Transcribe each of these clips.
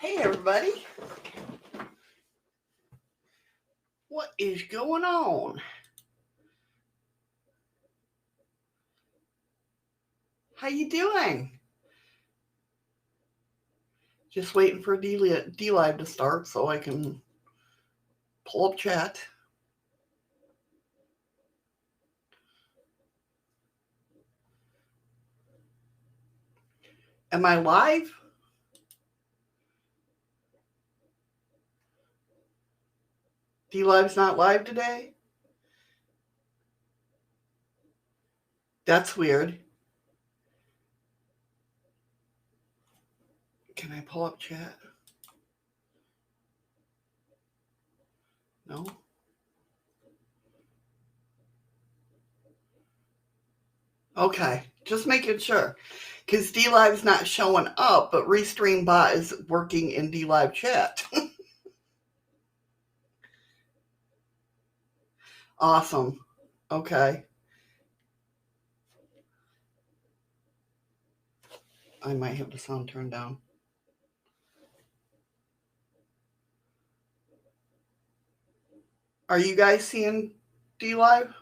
Hey everybody, what is going on? How you doing? Just waiting for dlive to start so I can pull up chat. Am I live? dlive's not live today? That's weird. Can I pull up chat? No? Okay, just making sure. Because dlive's not showing up, but Restream Bot is working in dlive chat. Awesome. Okay. I might have the sound turned down. Are you guys seeing dlive?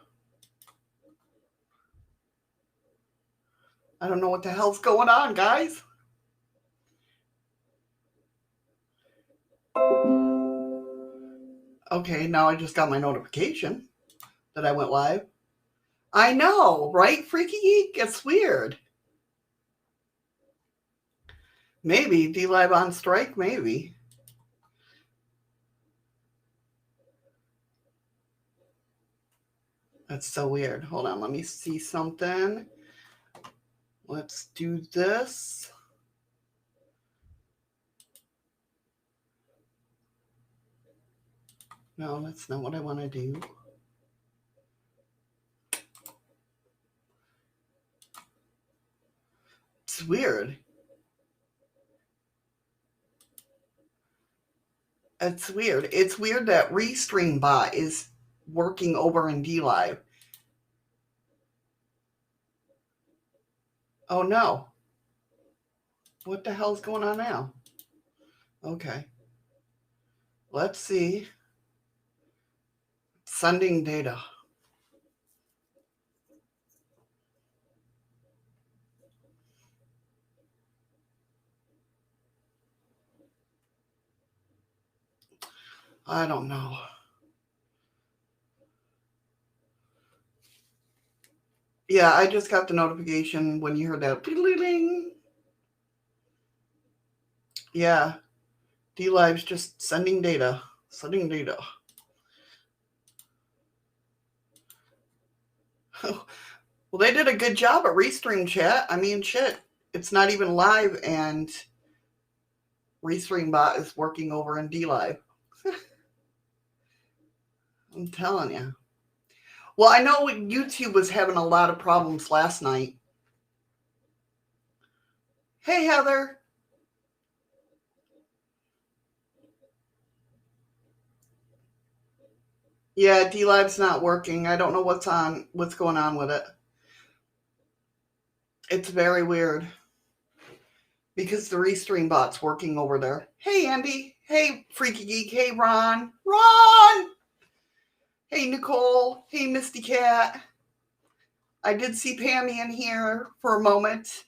I don't know what the hell's going on, guys. Okay, now I just got my notification that I went live. I know, right? Freaky Geek? It's weird. Maybe dlive on strike, maybe. That's so weird. Hold on, let me see something. Let's do this. No, that's not what I want to do. It's weird. It's weird. It's weird that Restream Bot is working over in dlive. Oh no. What the hell's going on now? Okay. Let's see. Sending data. I don't know. Yeah, I just got the notification when you heard that. Yeah, dlive's just sending data. Sending data. Well, they did a good job at Restream chat. I mean, shit, it's not even live, and Restream Bot is working over in dlive. I'm telling you. Well, I know YouTube was having a lot of problems last night. Hey, Heather. Yeah, dlive's not working. I don't know what's going on with it. It's very weird. Because the Restream Bot's working over there. Hey, Andy. Hey, Freaky Geek. Hey, Ron. Ron! Hey, Nicole. Hey, Misty Cat. I did see Pammy in here for a moment.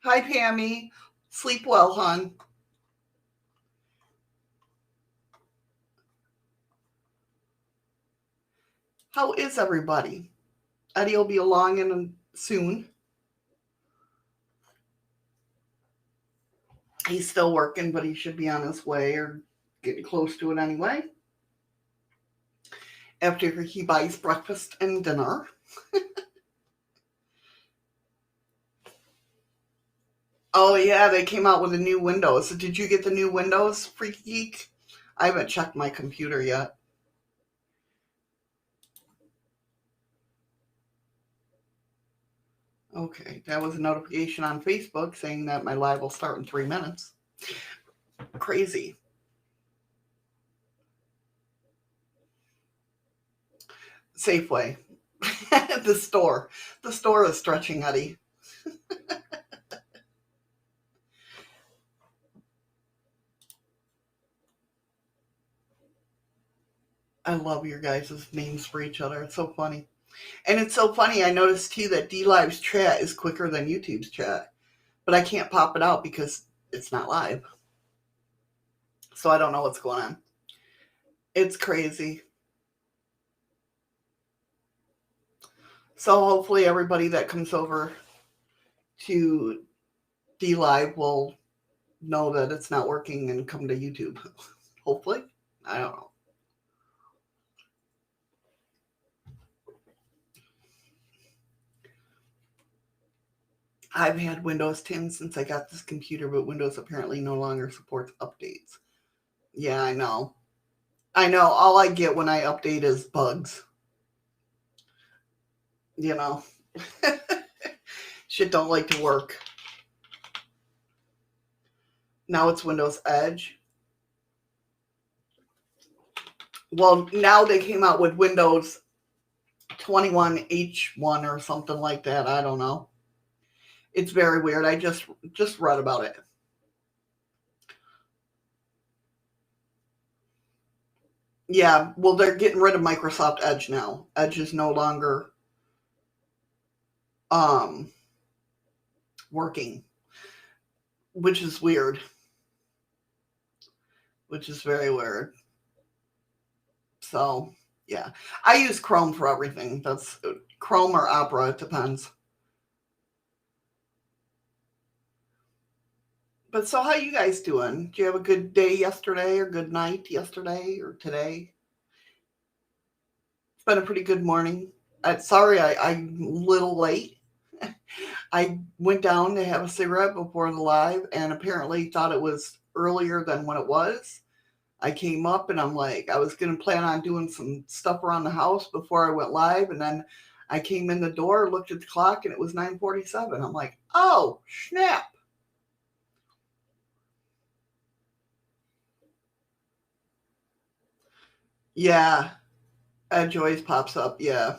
Hi, Pammy. Sleep well, hon. How is everybody? Eddie will be along in soon. He's still working, but he should be on his way or getting close to it anyway. After he buys breakfast and dinner. Oh, yeah, they came out with the new Windows. Did you get the new Windows, Freaky Geek? I haven't checked my computer yet. Okay, that was a notification on Facebook saying that my live will start in 3 minutes. Crazy. Safeway. The store. The store is stretching, Eddie. I love your guys' names for each other. It's so funny. And it's so funny, I noticed too that dlive's chat is quicker than YouTube's chat. But I can't pop it out because it's not live. So I don't know what's going on. It's crazy. So hopefully everybody that comes over to dlive will know that it's not working and come to YouTube. Hopefully. I don't know. I've had Windows 10 since I got this computer, but Windows apparently no longer supports updates. Yeah, I know. I know. All I get when I update is bugs. You know. Shit don't like to work. Now it's Windows Edge. Well, now they came out with Windows 21H1 or something like that. I don't know. It's very weird. I just read about it. Yeah, well, they're getting rid of Microsoft Edge now. Edge is no longer working, which is weird. Which is very weird. So, yeah. I use Chrome for everything. That's Chrome or Opera, it depends. But so how you guys doing? Did you have a good day yesterday or good night yesterday or today? It's been a pretty good morning. Sorry, I'm a little late. I went down to have a cigarette before the live and apparently thought it was earlier than when it was. I came up and I'm like, I was going to plan on doing some stuff around the house before I went live. And then I came in the door, looked at the clock, and it was 9:47. I'm like, oh, snap. Yeah. Edge always pops up. Yeah.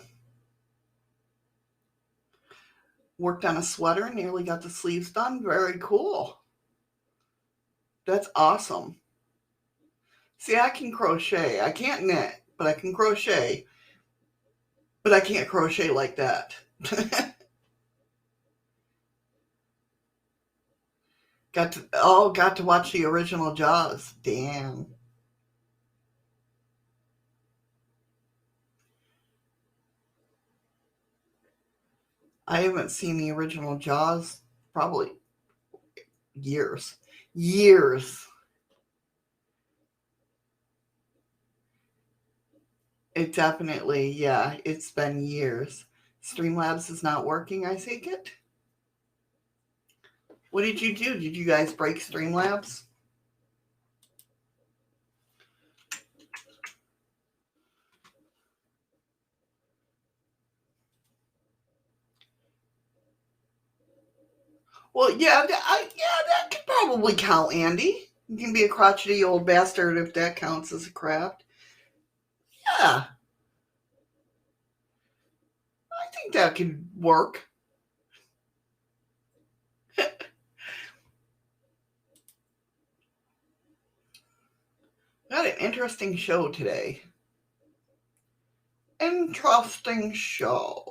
Worked on a sweater, nearly got the sleeves done. Very cool. That's awesome. See, I can crochet. I can't knit, but I can crochet. But I can't crochet like that. got to watch the original Jaws. Damn. I haven't seen the original Jaws probably years. Years. It definitely, yeah, it's been years. Streamlabs is not working, I take it. What did you do? Did you guys break Streamlabs? Well, yeah, that could probably count, Andy. You can be a crotchety old bastard if that counts as a craft. Yeah, I think that could work. Got an interesting show today. Interesting show.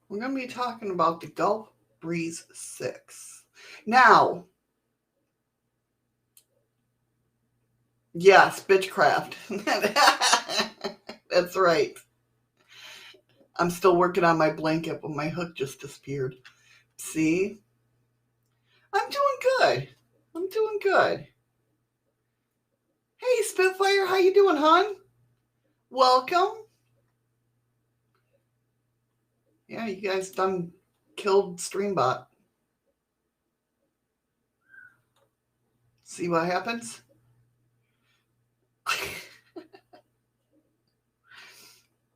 We're going to be talking about the Gulf Breeze 6. Now, yes, bitchcraft. That's right. I'm still working on my blanket, but my hook just disappeared. See? I'm doing good. I'm doing good. Hey, Spitfire, how you doing, hon? Welcome. Yeah, you guys done killed Streambot. See what happens?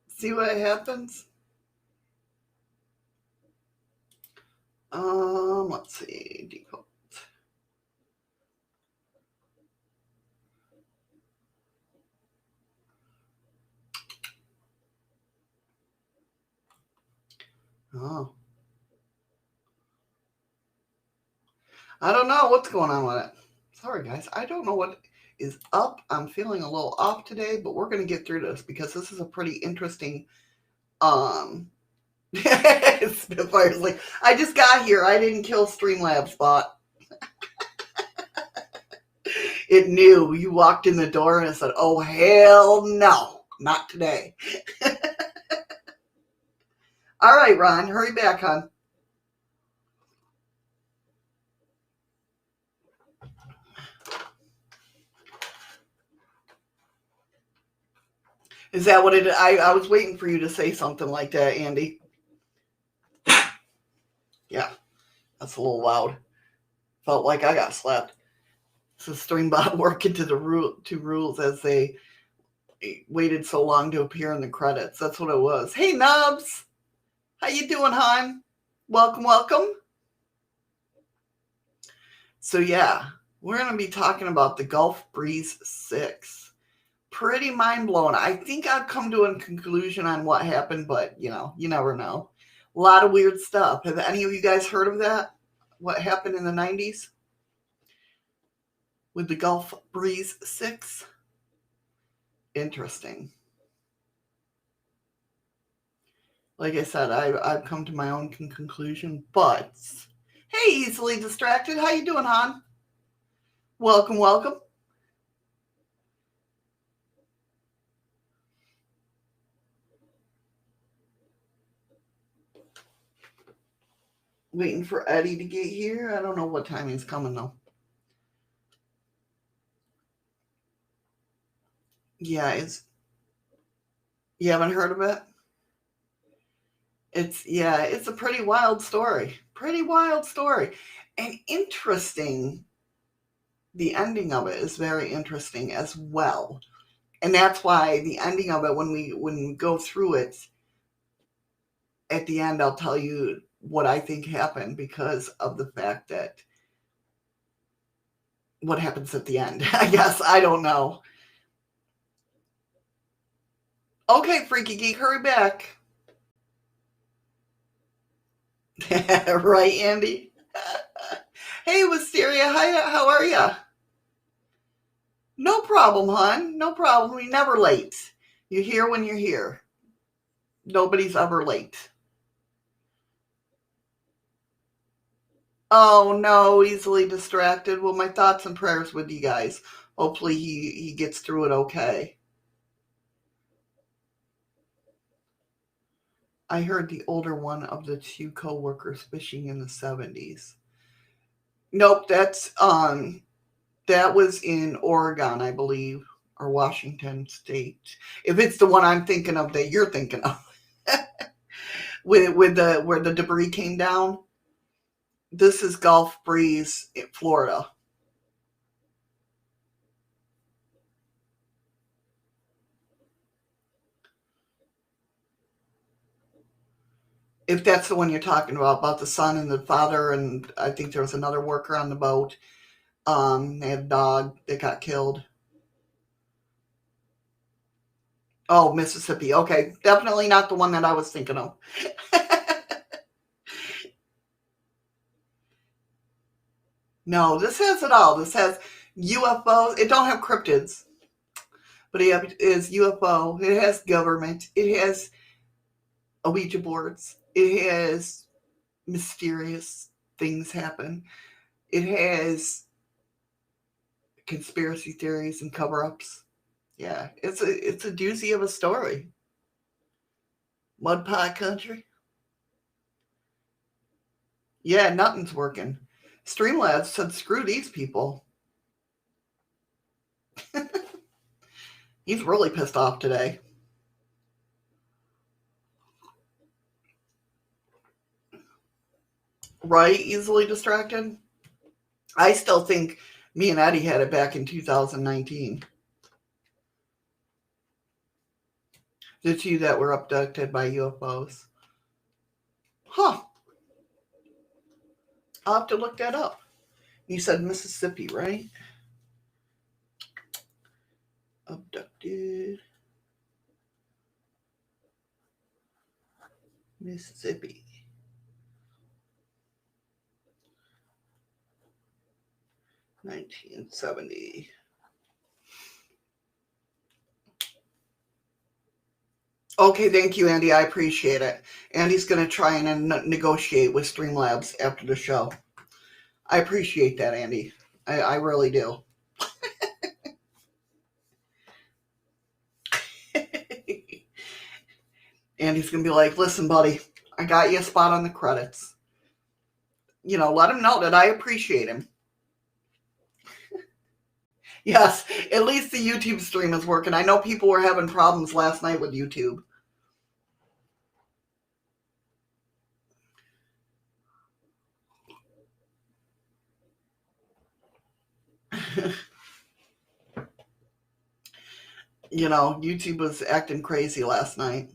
See what happens? Let's see. Decode. Oh. I don't know what's going on with it. Sorry, guys. I don't know what is up. I'm feeling a little off today, but we're going to get through this because this is a pretty interesting. Spitfire's like, I just got here. I didn't kill Streamlabs bot. It knew. You walked in the door and it said, oh, hell no. Not today. All right, Ron. Hurry back, hon. Is that what it is? I was waiting for you to say something like that, Andy. Yeah, that's a little loud. Felt like I got slapped. So Streambot working to the two rules as they waited so long to appear in the credits. That's what it was. Hey, Nubs. How you doing, hon? Welcome, welcome. So, yeah, we're going to be talking about the Gulf Breeze 6. Pretty mind-blowing. I think I've come to a conclusion on what happened, but, you never know. A lot of weird stuff. Have any of you guys heard of that? What happened in the 90s? With the Gulf Breeze 6? Interesting. Like I said, I've come to my own conclusion, but hey, easily distracted. How you doing, hon? Welcome, welcome. Waiting for Eddie to get here. I don't know what time he's coming, though. Yeah, you haven't heard of it? It's a pretty wild story. Pretty wild story. And interesting. The ending of it is very interesting as well. And that's why the ending of it, when we go through it, at the end, I'll tell you what I think happened because of the fact that what happens at the end. I guess. I don't know. Okay, Freaky Geek, hurry back. Right, Andy? Hey, Wisteria, how are you? No problem, hon. No problem. You're never late. You're here when you're here. Nobody's ever late. Oh, no, easily distracted. Well, my thoughts and prayers with you guys. Hopefully he gets through it okay. I heard the older one of the two co-workers fishing in the 70s. Nope, that was in Oregon, I believe, or Washington State. If it's the one I'm thinking of that you're thinking of. with the where the debris came down. This is Gulf Breeze in Florida. If that's the one you're talking about the son and the father, and I think there was another worker on the boat. They had a dog that got killed. Oh, Mississippi. Okay, definitely not the one that I was thinking of. No, this has it all. This has UFOs. It don't have cryptids, but it is UFO. It has government. It has Ouija boards. It has mysterious things happen. It has conspiracy theories and cover-ups. Yeah, it's a doozy of a story. Mud pie country. Yeah, nothing's working. Streamlabs said, "Screw these people." He's really pissed off today. Right? Easily distracted. I still think me and Eddie had it back in 2019. The two that were abducted by UFOs. Huh. I'll have to look that up. You said Mississippi, right? Abducted. Mississippi. 1970. Okay, thank you, Andy. I appreciate it. Andy's going to try and negotiate with Streamlabs after the show. I appreciate that, Andy. I really do. Andy's going to be like, listen, buddy, I got you a spot on the credits. You know, let him know that I appreciate him. Yes, at least the YouTube stream is working. I know people were having problems last night with YouTube. You know, YouTube was acting crazy last night.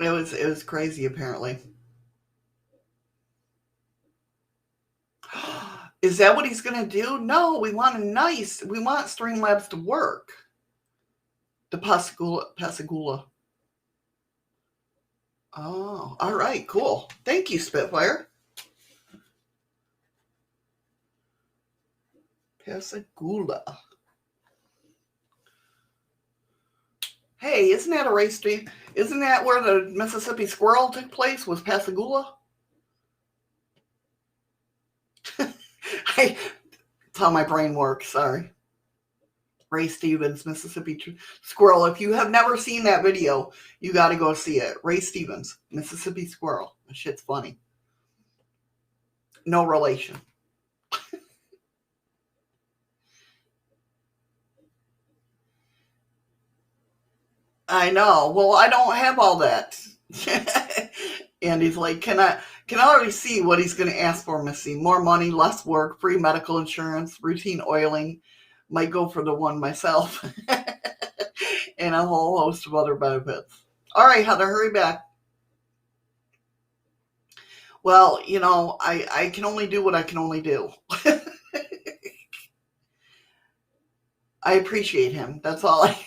It was crazy, apparently. Is that what he's going to do? No, we want Streamlabs to work. The Pascagoula. Oh, all right, cool. Thank you, Spitfire. Pascagoula. Hey, isn't that a race stream? Isn't that where the Mississippi Squirrel took place? Was Pascagoula? That's how my brain works. Sorry. Ray Stevens, Mississippi Squirrel. If you have never seen that video, you got to go see it. Ray Stevens, Mississippi Squirrel. That shit's funny. No relation. I know. Well, I don't have all that. And he's like, can I already see what he's going to ask for, Missy. More money, less work, free medical insurance, routine oiling. Might go for the one myself. And a whole host of other benefits. All right, Heather, hurry back. Well, you know, I can only do what I can only do. I appreciate him. That's all I...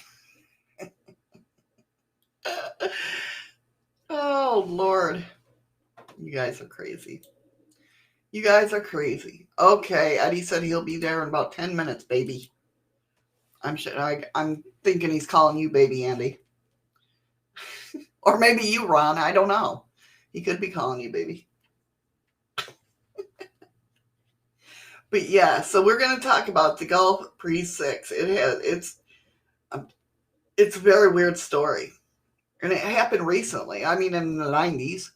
Oh, Lord. You guys are crazy. You guys are crazy. Okay, Eddie said he'll be there in about 10 minutes, baby. I'm thinking he's calling you baby, Andy. Or maybe you, Ron. I don't know. He could be calling you baby. But yeah, so we're going to talk about the Gulf Pre-6. It's a very weird story. And it happened recently. I mean, in the 90s.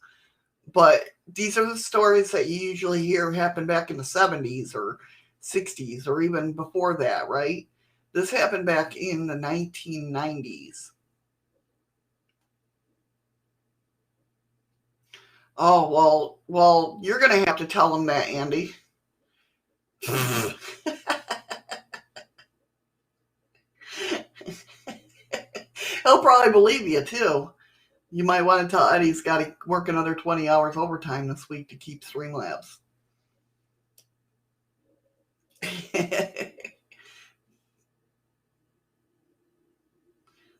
But these are the stories that you usually hear happen back in the 70s or 60s or even before that, right? This happened back in the 1990s. Oh, well, you're going to have to tell him that, Andy. He'll probably believe you, too. You might want to tell Eddie he's got to work another 20 hours overtime this week to keep Streamlabs.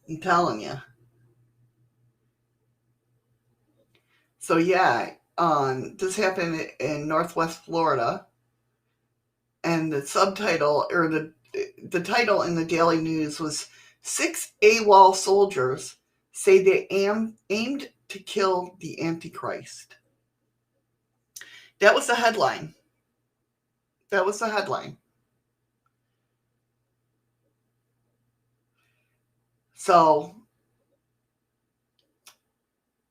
I'm telling you. So yeah, this happened in Northwest Florida, and the subtitle or the title in the Daily News was 6 AWOL soldiers say they aimed to kill the Antichrist. That was the headline. So,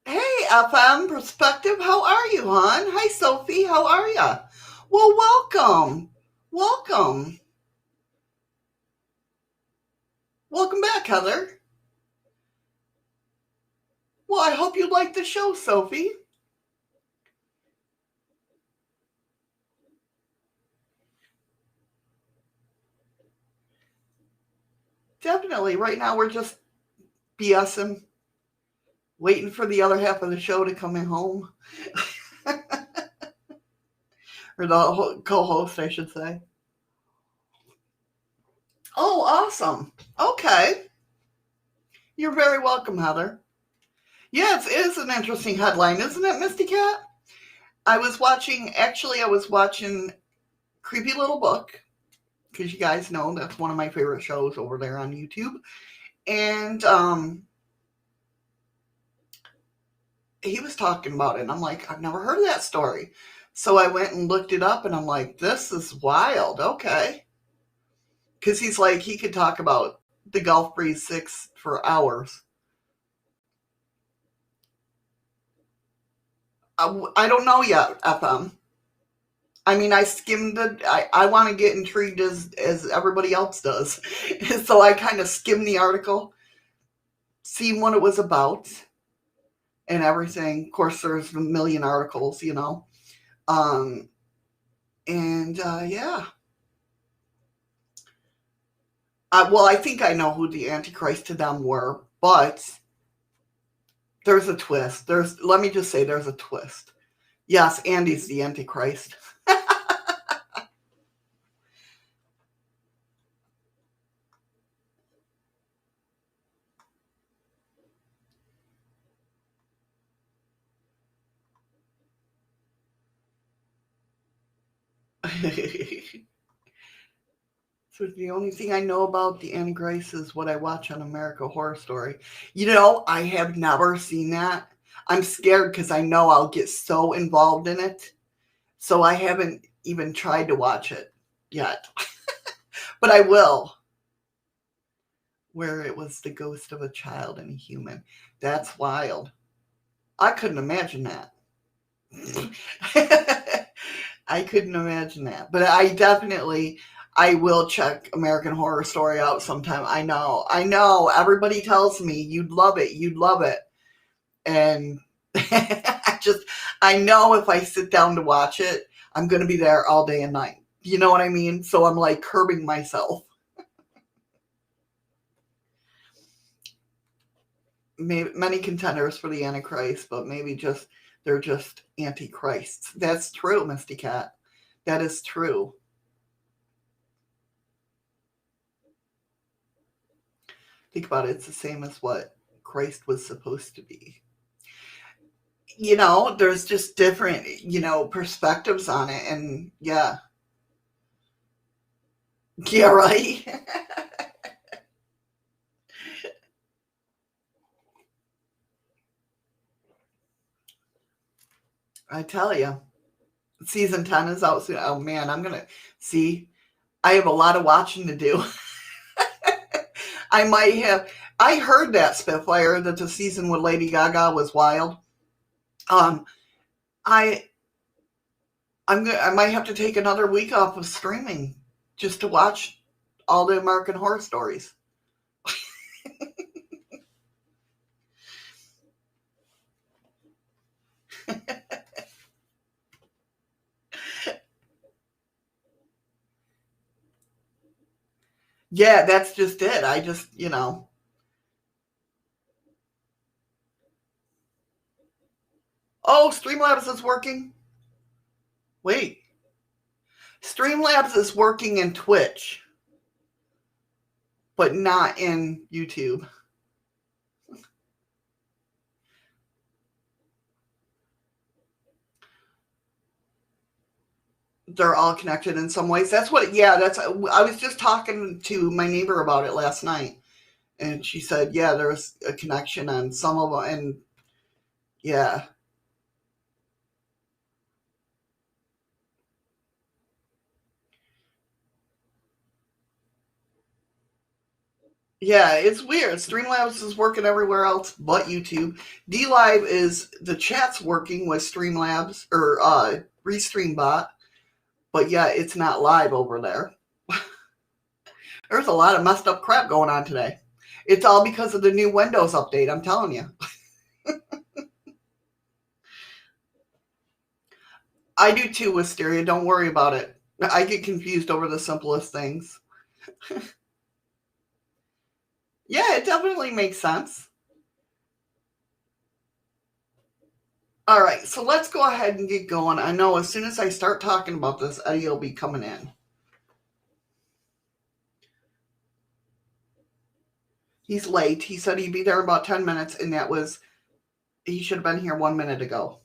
hey, FM Perspective, how are you, hon? Hi, Sophie, how are ya? Well, welcome. Welcome back, Heather. Well, I hope you liked the show, Sophie. Definitely. Right now, we're just BSing, waiting for the other half of the show to come in home. Or the co-host, I should say. Oh, awesome. Okay. You're very welcome, Heather. Yes, it is an interesting headline, isn't it, Misty Cat? I was watching Creepy Little Book, because you guys know that's one of my favorite shows over there on YouTube. And he was talking about it, and I'm like, I've never heard of that story. So I went and looked it up, and I'm like, this is wild. Okay. Because he's like, he could talk about the Gulf Breeze 6 for hours. I don't know yet, FM. I mean, I skimmed I want to get intrigued as everybody else does. So I kind of skimmed the article, seen what it was about, and everything. Of course, there's a million articles, you know. Um, and yeah. Well, I think I know who the Antichrist to them were, but there's a twist. Let me just say, there's a twist. Yes, Andy's the Antichrist. So the only thing I know about the Antichrist is what I watch on American Horror Story. You know, I have never seen that. I'm scared because I know I'll get so involved in it. So I haven't even tried to watch it yet. But I will. Where it was the ghost of a child and a human. That's wild. I couldn't imagine that. I couldn't imagine that. But I will check American Horror Story out sometime. I know. Everybody tells me you'd love it. And I know if I sit down to watch it, I'm going to be there all day and night. You know what I mean? So I'm like curbing myself. Maybe many contenders for the Antichrist, but maybe they're just antichrists. That's true, Misty Cat. That is true. Think about it. It's the same as what Christ was supposed to be. You know, there's just different, perspectives on it. And yeah. Yeah, right. I tell you. Season 10 is out soon. Oh man, I'm going to see. I have a lot of watching to do. I heard that Spitfire, that the season with Lady Gaga was wild. Um, I I might have to take another week off of streaming just to watch all the American Horror Stories. Yeah, that's just it. I just. Oh, Streamlabs is working. Wait. Streamlabs is working in Twitch, but not in YouTube. They're all connected in some ways. I was just talking to my neighbor about it last night, and she said, yeah, there's a connection on some of them, and yeah. Yeah, it's weird. Streamlabs is working everywhere else but YouTube. dlive is the chat's working with Streamlabs or Restreambot, but yeah, it's not live over there. There's a lot of messed up crap going on today. It's all because of the new Windows update, I'm telling you. I do too, Wisteria. Don't worry about it. I get confused over the simplest things. Yeah, it definitely makes sense. All right, so let's go ahead and get going. I know as soon as I start talking about this, Eddie will be coming in. He's late. He said he'd be there in about 10 minutes, and he should have been here 1 minute ago.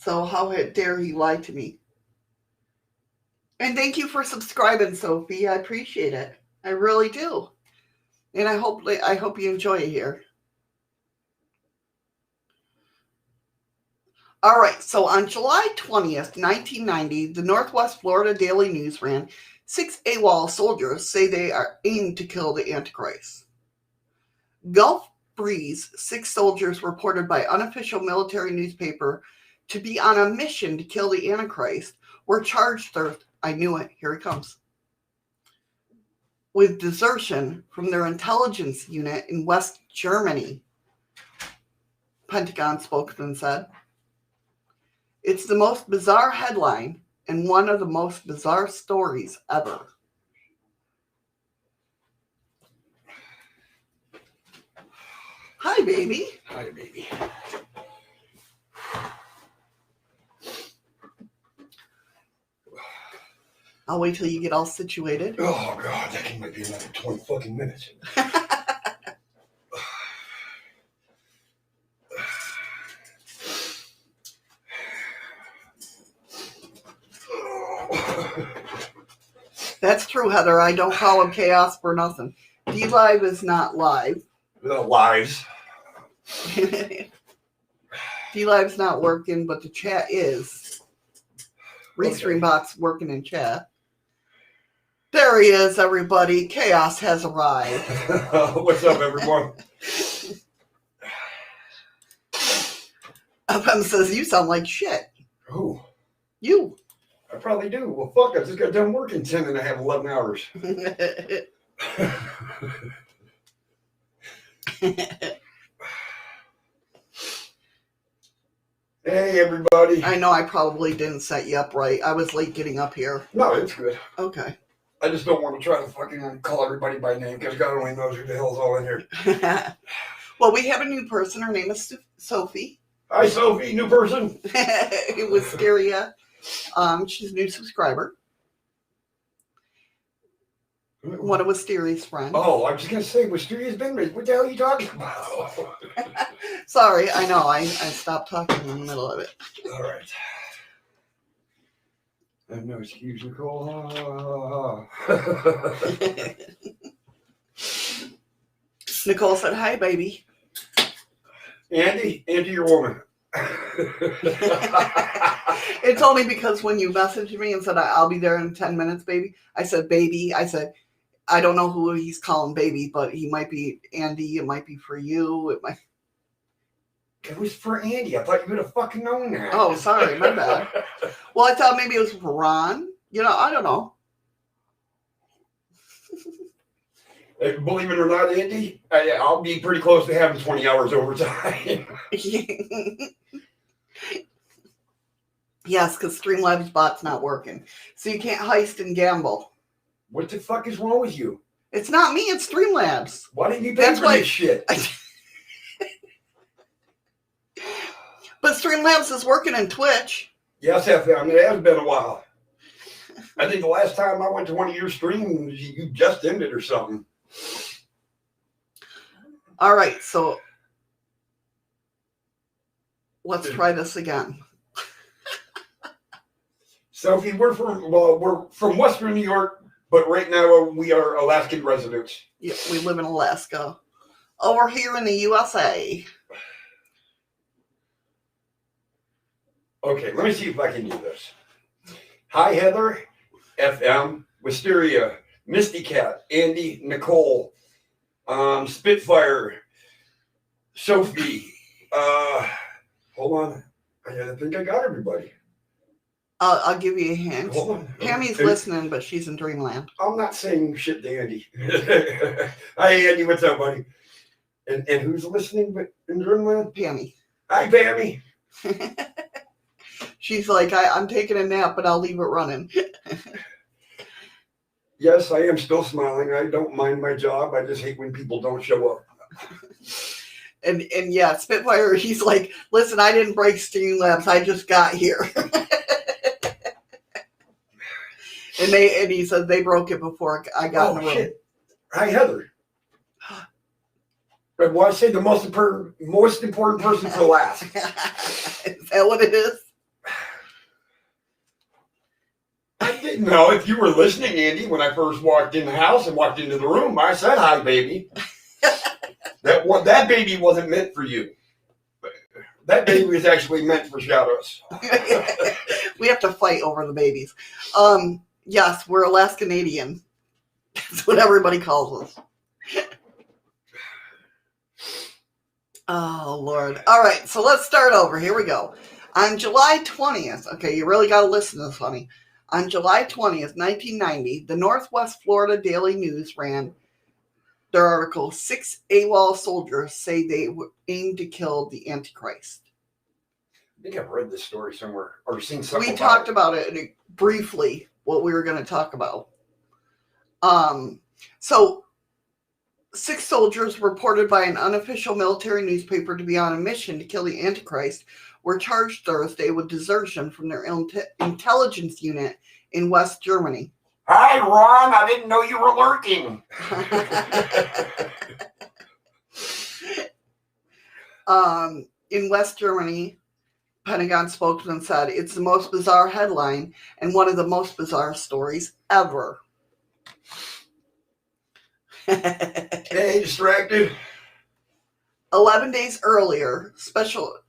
So how dare he lie to me? And thank you for subscribing, Sophie. I appreciate it. I really do. And I hope you enjoy it here. All right, so on July 20th, 1990, the Northwest Florida Daily News ran 6 AWOL soldiers say they are aimed to kill the Antichrist. Gulf Breeze, 6 soldiers reported by unofficial military newspaper to be on a mission to kill the Antichrist were charged I knew it, here it comes, with desertion from their intelligence unit in West Germany, Pentagon spokesman said. It's the most bizarre headline and one of the most bizarre stories ever. Hi, baby. Hi, baby. I'll wait till you get all situated. Oh, God, that might be another 20 fucking minutes. That's true, Heather. I don't call him chaos for nothing. dlive is not live. Lives. dlive's not working, but the chat is. Restream bot's working in chat. There he is, everybody. Chaos has arrived. What's up, everyone? FM says, you sound like shit. Who? You. I probably do. Well, fuck, I just got done working 10 and a half, 11 hours. Hey, everybody. I know I probably didn't set you up right. I was late getting up here. No, it's good. Okay. I just don't want to try to fucking call everybody by name because God only knows who the hell's all in here. Well, we have a new person. Her name is Sophie. Hi, Sophie, new person. It was Wisteria. She's a new subscriber. One of Wisteria's friends. Oh, I was just going to say, Wisteria's been raised. What the hell are you talking about? Sorry, I know. I stopped talking in the middle of it. All right. I have no excuse, Nicole. Nicole said, hi, baby. Andy, your woman. It's only because when you messaged me and said, I'll be there in 10 minutes, baby. I said, baby. I said, I don't know who he's calling baby, but he might be Andy. It might be for you. It was for Andy. I thought you would have fucking known that. Oh, sorry. My bad. Well, I thought maybe it was for Ron. You know, I don't know. Believe it or not, Andy, I'll be pretty close to having 20 hours overtime. Yes, because Streamlabs bot's not working. So you can't heist and gamble. What the fuck is wrong with you? It's not me, it's Streamlabs. Why didn't you pay for this shit? But Streamlabs is working in Twitch. Yes, FM. It has been a while. I think the last time I went to one of your streams, you just ended or something. All right, so let's try this again. Sophie, we're from Western New York, but right now we are Alaskan residents. Yeah, we live in Alaska. Over here in the USA. Okay, let me see if I can do this. Hi, Heather, FM, Wisteria, Misty Cat, Andy, Nicole, Spitfire, Sophie. Hold on. I think I got everybody. I'll give you a hint. Hold on. Pammy's listening, but she's in Dreamland. I'm not saying shit to Andy. Hi, Andy. What's up, buddy? And who's listening in Dreamland? Pammy. Hi, Pammy. She's like, I'm taking a nap, but I'll leave it running. Yes, I am still smiling. I don't mind my job. I just hate when people don't show up. And yeah, Spitfire, he's like, listen, I didn't break Streamlabs. I just got here. And he said they broke it before I got in the room. Shit. Hi, Heather. Well, I say the most important person for last. Is that what it is? No, if you were listening, Andy, when I first walked in the house and walked into the room, I said, "Hi, baby." That baby wasn't meant for you. That baby was actually meant for Shadows. We have to fight over the babies. Yes, we're Alaskanadian. That's what everybody calls us. Oh, Lord. All right, so let's start over. Here we go. On July 20th, okay, you really got to listen to this, honey. On July 20th, 1990, the Northwest Florida Daily News ran their article, 6 AWOL soldiers say they aimed to kill the Antichrist. I think I've read this story somewhere or seen something. We talked about it briefly, what we were going to talk about. So 6 soldiers reported by an unofficial military newspaper to be on a mission to kill the Antichrist were charged Thursday with desertion from their intelligence unit in West Germany. Hi, Ron. I didn't know you were lurking. In West Germany, Pentagon spokesman said, "It's the most bizarre headline and one of the most bizarre stories ever." Hey, distracted. 11 days earlier, special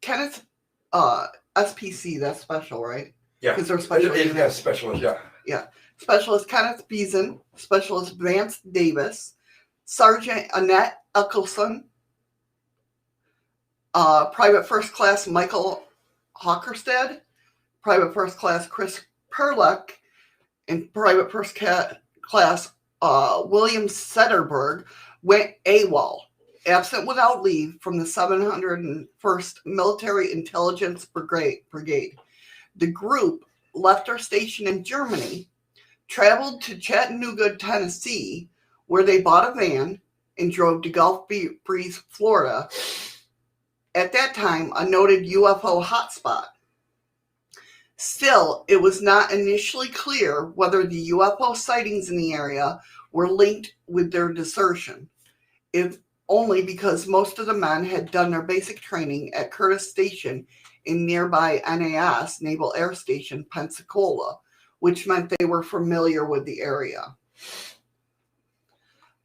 Kenneth SPC, that's special, right? Yeah. Because they're special. Yeah, specialist, yeah. Yeah. Specialist Kenneth Beeson, Specialist Vance Davis, Sergeant Annette Eckelson, Private First Class Michael Hockerstead, Private First Class Chris Perluck, and Private First Class William Sederberg went AWOL, absent without leave, from the 701st Military Intelligence Brigade. The group left their station in Germany, traveled to Chattanooga, Tennessee, where they bought a van and drove to Gulf Breeze, Florida, at that time a noted UFO hotspot. Still, it was not initially clear whether the UFO sightings in the area were linked with their desertion, if only because most of the men had done their basic training at Curtis Station in nearby NAS, Naval Air Station, Pensacola, which meant they were familiar with the area.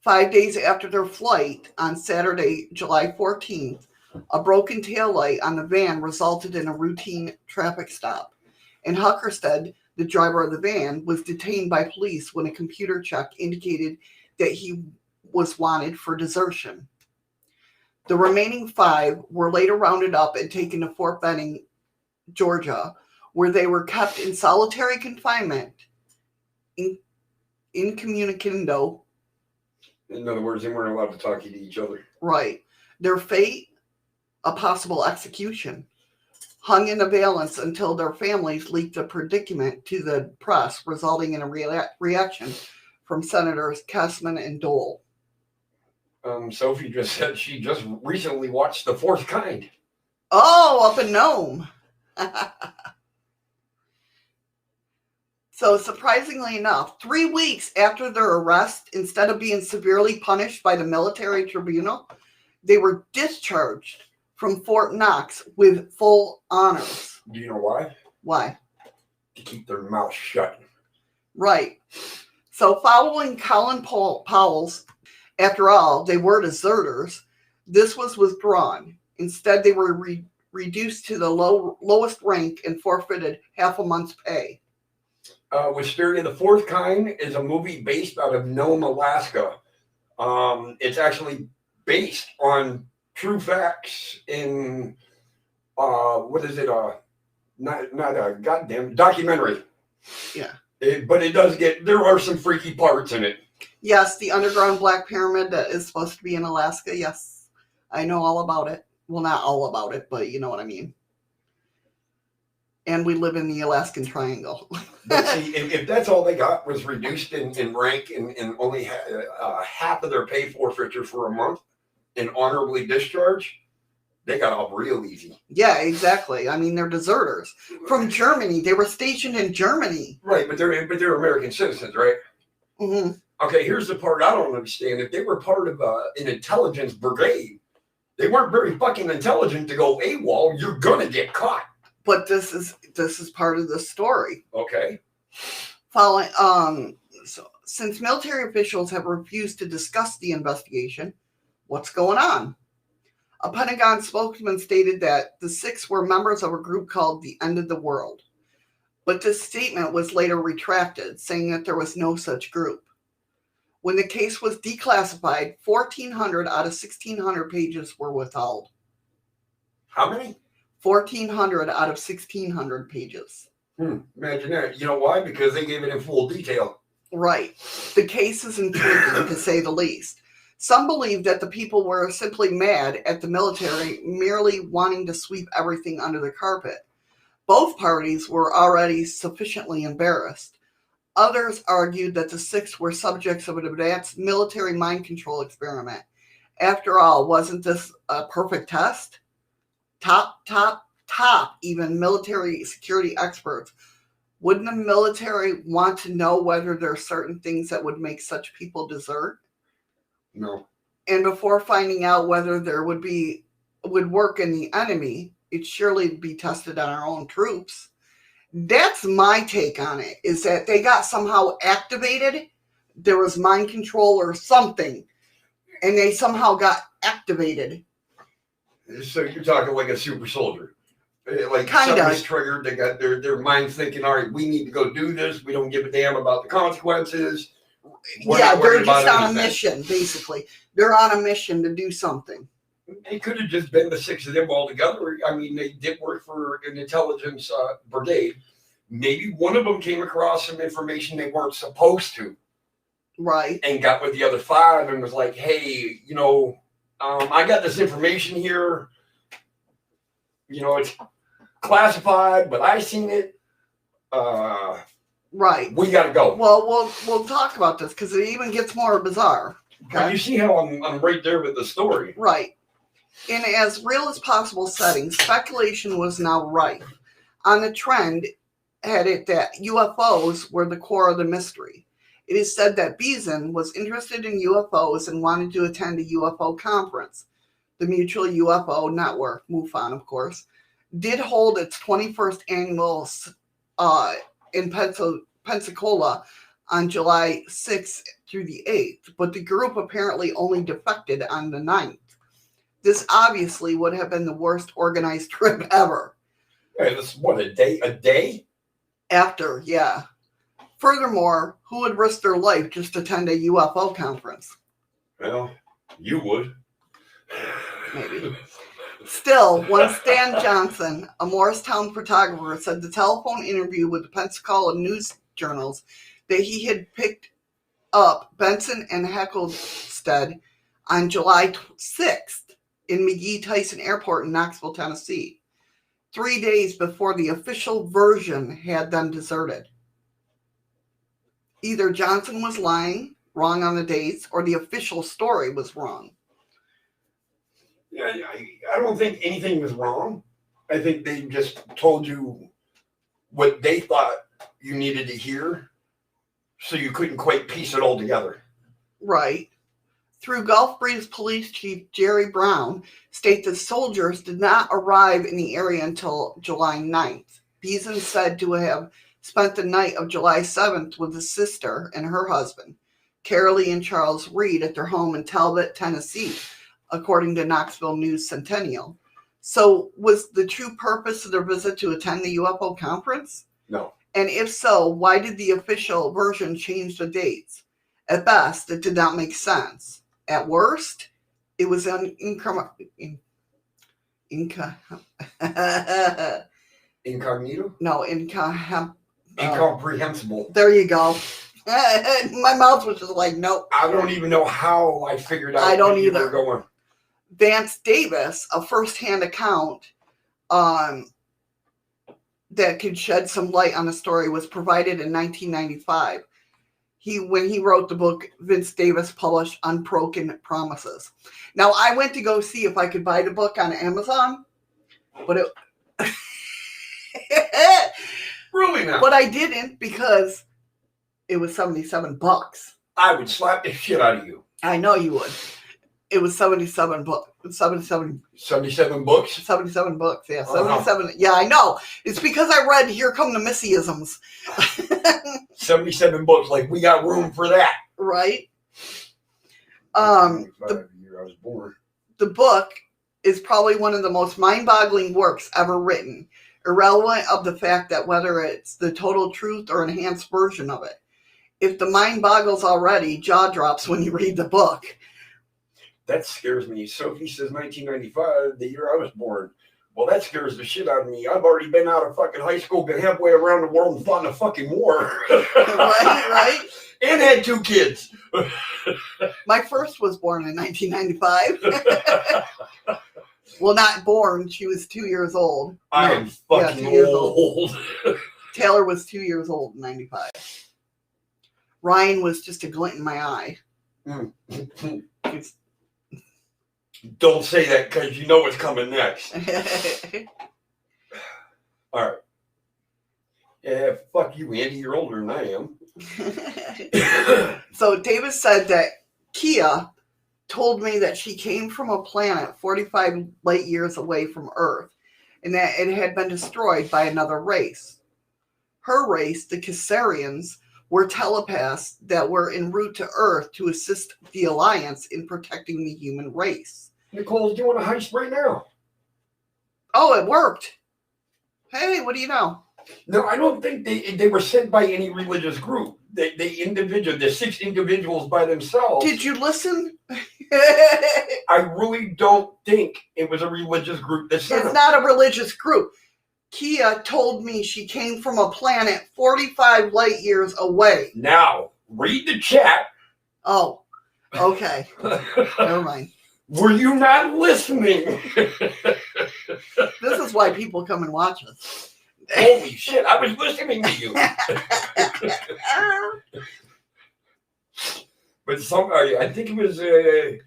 5 days after their flight, on Saturday, July 14th, a broken taillight on the van resulted in a routine traffic stop. And Huckerstead, the driver of the van, was detained by police when a computer check indicated that he was wanted for desertion. The remaining 5 were later rounded up and taken to Fort Benning, Georgia, where they were kept in solitary confinement, incommunicado. In other words, they weren't allowed to talk to each other. Right. Their fate, a possible execution, hung in the balance until their families leaked the predicament to the press, resulting in a reaction from Senators Kessman and Dole. Sophie just said she just recently watched The Fourth Kind. Oh, up in Nome. So surprisingly enough, 3 weeks after their arrest, instead of being severely punished by the military tribunal, they were discharged from Fort Knox with full honors. Do you know why? Why? To keep their mouth shut. Right. So following Colin Powell's, after all, they were deserters, this was withdrawn. Instead, they were reduced to the lowest rank and forfeited half a month's pay. Wisteria, The Fourth Kind is a movie based out of Nome, Alaska. It's actually based on true facts in, what is it? Not a goddamn documentary. Yeah. But it does there are some freaky parts in it. Yes, the underground black pyramid that is supposed to be in Alaska. Yes, I know all about it. Well, not all about it, but you know what I mean. And we live in the Alaskan Triangle. But see, if that's all they got was reduced in rank and only half of their pay forfeiture for a month and honorably discharged, they got off real easy. Yeah, exactly. I mean, they're deserters from Germany. They were stationed in Germany. Right, but they're American citizens, right? Mm-hmm. Okay, here's the part I don't understand. If they were part of an intelligence brigade, they weren't very fucking intelligent to go AWOL. You're gonna get caught. But this is part of the story. Okay. Since military officials have refused to discuss the investigation, what's going on? A Pentagon spokesman stated that the 6 were members of a group called the End of the World. But this statement was later retracted, saying that there was no such group. When the case was declassified, 1,400 out of 1,600 pages were withheld. How many? 1,400 out of 1,600 pages. Imagine that. You know why? Because they gave it in full detail. Right. The case is intriguing, to say the least. Some believe that the people were simply mad at the military merely wanting to sweep everything under the carpet. Both parties were already sufficiently embarrassed. Others argued that the 6 were subjects of an advanced military mind control experiment. After all, wasn't this a perfect test? Top, even military security experts. Wouldn't the military want to know whether there are certain things that would make such people desert? No. And before finding out whether there would work in the enemy, it surely be tested on our own troops. That's my take on it, is that they got somehow activated. There was mind control or something, and they somehow got activated. So you're talking like a super soldier. Like Kinda. something's triggered, they got their mind thinking, all right, we need to go do this. We don't give a damn about the consequences. They're just on a mission, basically. They're on a mission to do something. It could have just been the 6 of them all together. I mean, they did work for an intelligence brigade. Maybe one of them came across some information they weren't supposed to. Right. And got with the other 5 and was like, hey, I got this information here. It's classified, but I seen it. Right. We got to go. Well, we'll talk about this because it even gets more bizarre. Okay? But you see how I'm right there with the story. Right. In as real as possible settings, speculation was now rife on the trend had it that UFOs were the core of the mystery. It is said that Beeson was interested in UFOs and wanted to attend a UFO conference. The Mutual UFO Network, MUFON, of course, did hold its 21st annual in Pensacola on July 6th through the 8th, but the group apparently only defected on the 9th. This obviously would have been the worst organized trip ever. Hey, this what, a day? After, yeah. Furthermore, who would risk their life just to attend a UFO conference? Well, you would. Maybe. Still, one Stan Johnson, a Morristown photographer, said the telephone interview with the Pensacola News Journals that he had picked up Benson and Heckelstead on July 6th in McGee-Tyson Airport in Knoxville, Tennessee, 3 days before the official version had them deserted. Either Johnson was lying, wrong on the dates, or the official story was wrong. Yeah, I don't think anything was wrong. I think they just told you what they thought you needed to hear, so you couldn't quite piece it all together. Right. Through Gulf Breeze Police Chief Jerry Brown, state that soldiers did not arrive in the area until July 9th. Beeson said to have spent the night of July 7th with his sister and her husband, Carolee and Charles Reed, at their home in Talbot, Tennessee, according to Knoxville News Centennial. So was the true purpose of their visit to attend the UFO conference? No. And if so, why did the official version change the dates? At best, it did not make sense. At worst, it was Incognito? No, incomprehensible. There you go. My mouth was just like, nope. I don't even know how I figured out. I don't where you either. were going. Vance Davis, a first-hand account that could shed some light on the story, was provided in 1995. When he wrote the book, Vince Davis published Unbroken Promises. Now, I went to go see if I could buy the book on Amazon, but Really now? But I didn't because it was $77. I would slap the shit out of you. I know you would. It was 77 books. 77 books? 77 books, yeah. 77. Yeah, I know. It's because I read Here Come the Missyisms. 77 books. Like, we got room for that. Right? The year I was born. The book is probably one of the most mind-boggling works ever written, irrelevant of the fact that whether it's the total truth or enhanced version of it. If the mind boggles already, jaw drops when you read the book. That scares me. Sophie says 1995, the year I was born. Well, that scares the shit out of me. I've already been out of fucking high school, been halfway around the world and fought in a fucking war. Right? And had 2 kids. My first was born in 1995. Well, not born. She was 2 years old. I am fucking old. Taylor was 2 years old in 95. Ryan was just a glint in my eye. Don't say that because you know what's coming next. All right. Yeah, fuck you, Andy. You're older than I am. So Davis said that Kia told me that she came from a planet 45 light years away from Earth and that it had been destroyed by another race. Her race, the Caesarians, were telepaths that were en route to Earth to assist the Alliance in protecting the human race. Nicole's doing a heist right now. Oh, it worked. Hey, what do you know? No, I don't think they were sent by any religious group. The 6 individuals by themselves. Did you listen? I really don't think it was a religious group that sent them. It's not a religious group. Kia told me she came from a planet 45 light years away. Now, read the chat. Oh, okay. Never mind. Were you not listening? This is why people come and watch us. Holy shit, I was listening to you. But I think it was, I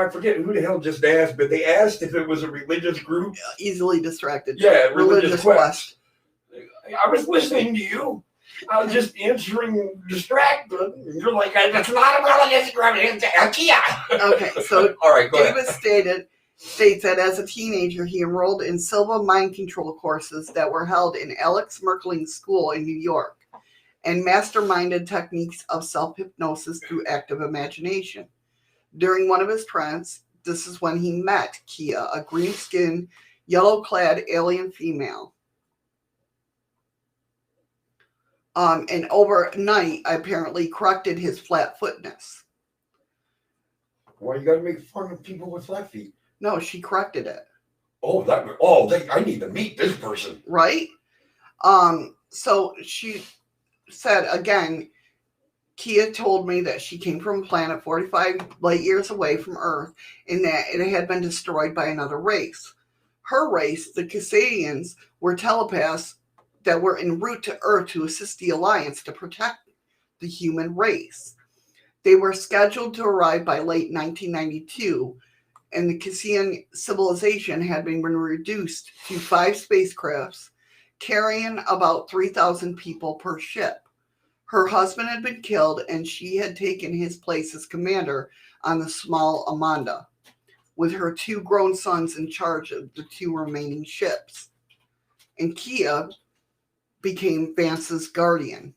forget who the hell just asked, but they asked if it was a religious group. Easily distracted. Yeah, religious quest. I was listening to you. I was just answering distracted. You're like, that's not a religious group. Okay, so all right, go Davis states that as a teenager, he enrolled in Silva mind control courses that were held in Alex Merkling's school in New York and masterminded techniques of self-hypnosis through active imagination. During one of his trance, this is when he met Kia, a green-skinned, yellow-clad alien female. And overnight, apparently corrected his flat-footness. Why you gotta make fun of people with flat feet? No, she corrected it. I need to meet this person. Right? So she said, again, Kia told me that she came from a planet 45 light years away from Earth and that it had been destroyed by another race. Her race, the Caesarians, were telepaths that were en route to Earth to assist the Alliance to protect the human race. They were scheduled to arrive by late 1992, and the Caesian civilization had been reduced to 5 spacecrafts, carrying about 3,000 people per ship. Her husband had been killed, and she had taken his place as commander on the small Amanda, with her 2 grown sons in charge of the 2 remaining ships. And Kia became Vance's guardian.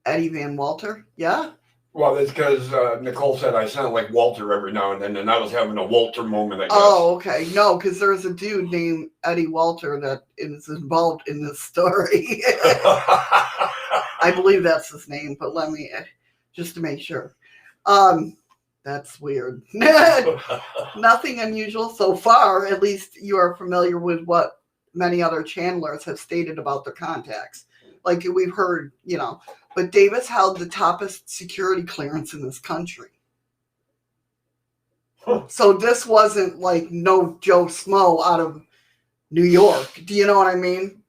Eddie Van Walter? Yeah? Well, that's because Nicole said I sound like Walter every now and then, and I was having a Walter moment, I guess. Oh, okay. No, because there's a dude named Eddie Walter that is involved in this story. I believe that's his name, but let me, just to make sure. That's weird. Nothing unusual so far. At least you are familiar with what many other channelers have stated about their contacts. Like we've heard, but Davis held the toppest security clearance in this country. Huh. So this wasn't like no Joe Smo out of New York. Do you know what I mean?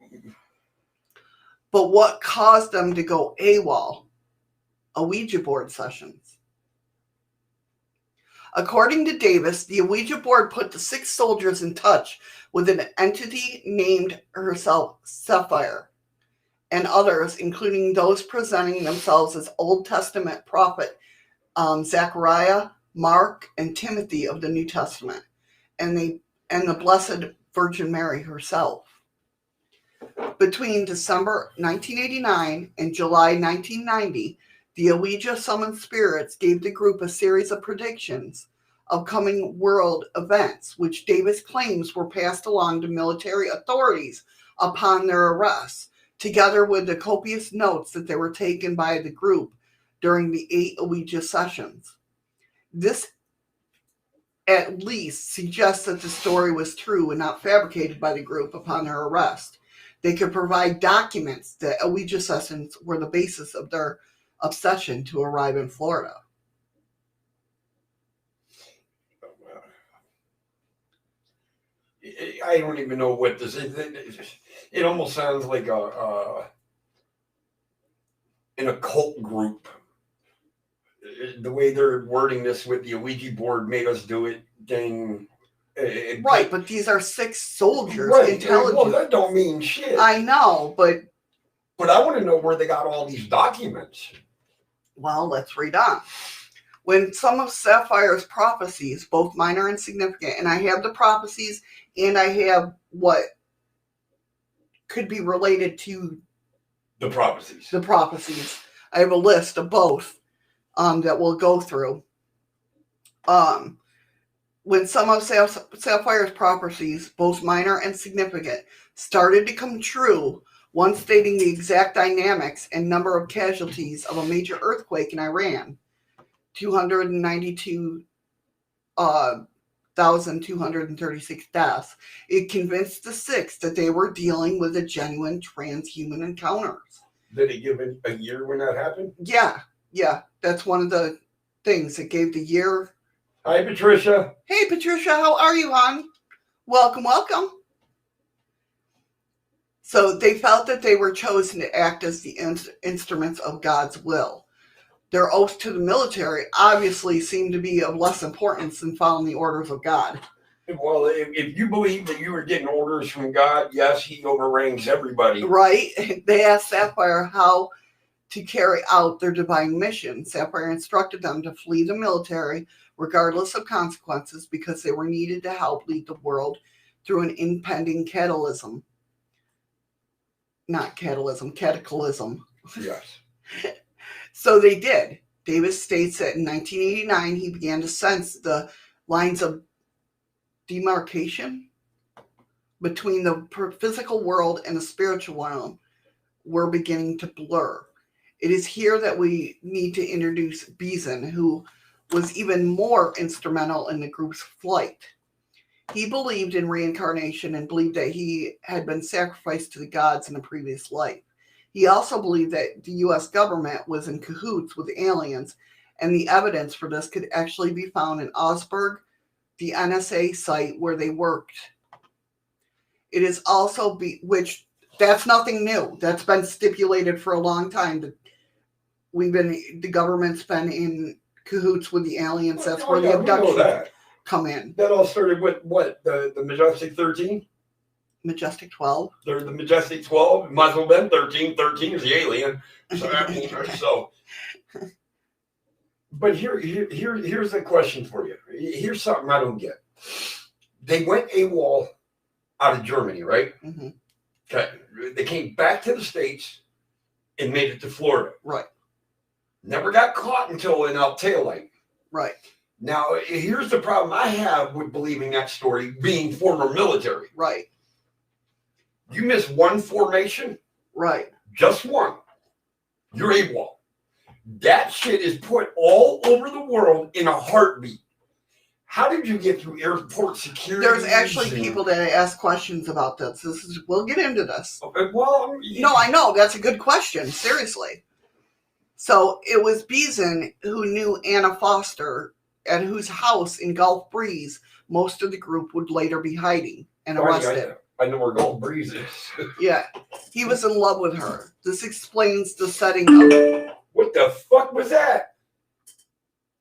But what caused them to go AWOL? A Ouija board sessions. According to Davis, the Ouija board put the 6 soldiers in touch with an entity named herself Sapphire, and others, including those presenting themselves as Old Testament prophet Zechariah, Mark, and Timothy of the New Testament, and the Blessed Virgin Mary herself. Between December 1989 and July 1990, the Ouija summoned spirits gave the group a series of predictions of coming world events, which Davis claims were passed along to military authorities upon their arrests, together with the copious notes that they were taken by the group during the 8 Ouija sessions. This at least suggests that the story was true and not fabricated by the group upon their arrest. They could provide documents that Ouija sessions were the basis of their obsession to arrive in Florida. I don't even know what this is. It almost sounds like an occult group. The way they're wording this with the Ouija board made us do it thing. Right, but these are 6 soldiers, right, intelligent. Well, that don't mean shit. I know, but I want to know where they got all these documents. Well, let's read on. When some of Sapphire's prophecies, both minor and significant, and I have the prophecies and I have what could be related to the prophecies. I have a list of both that we'll go through. When some of Sapphire's prophecies, both minor and significant, started to come true, one stating the exact dynamics and number of casualties of a major earthquake in Iran, 292,236 deaths, it convinced the 6 that they were dealing with a genuine transhuman encounters. Did it give a year when that happened? Yeah. That's one of the things that gave the year. Hi, Patricia. Hey, Patricia, how are you, hon? Welcome. So they felt that they were chosen to act as the instruments of God's will. Their oaths to the military obviously seemed to be of less importance than following the orders of God. Well, if you believe that you were getting orders from God, yes, he overranks everybody. Right. They asked Sapphire how to carry out their divine mission. Sapphire instructed them to flee the military regardless of consequences because they were needed to help lead the world through an impending cataclysm. Not catalysm, cataclysm. Yes. So they did. Davis states that in 1989, he began to sense the lines of demarcation between the physical world and the spiritual world were beginning to blur. It is here that we need to introduce Beeson, who was even more instrumental in the group's flight. He believed in reincarnation and believed that he had been sacrificed to the gods in a previous life. He also believed that the U.S. government was in cahoots with aliens, and the evidence for this could actually be found in Augsburg, the NSA site where they worked. It is also, which that's nothing new. That's been stipulated for a long time. That the government's been in cahoots with the aliens. That's where the abductions come in. That all started with what? The Majestic 13? Majestic 12? They're the Majestic 12. Might as well have been 13. 13 is the alien. So, but here's a question for you. Here's something I don't get. They went AWOL out of Germany, right? Mm-hmm. Okay. They came back to the States and made it to Florida. Right. Never got caught until in El Taillight. Right. Now, here's the problem I have with believing that story, being former military. Right. You miss one formation. Right. Just one. You're AWOL. That shit is put all over the world in a heartbeat. How did you get through airport security? There's actually people that ask questions about this. We'll get into this. Okay, well, no, I know. That's a good question. Seriously. So it was Beeson who knew Anna Foster, at whose house in Gulf Breeze most of the group would later be hiding and arrested. I know where Gulf Breeze is. Yeah. He was in love with her. This explains the setting of... What the fuck was that?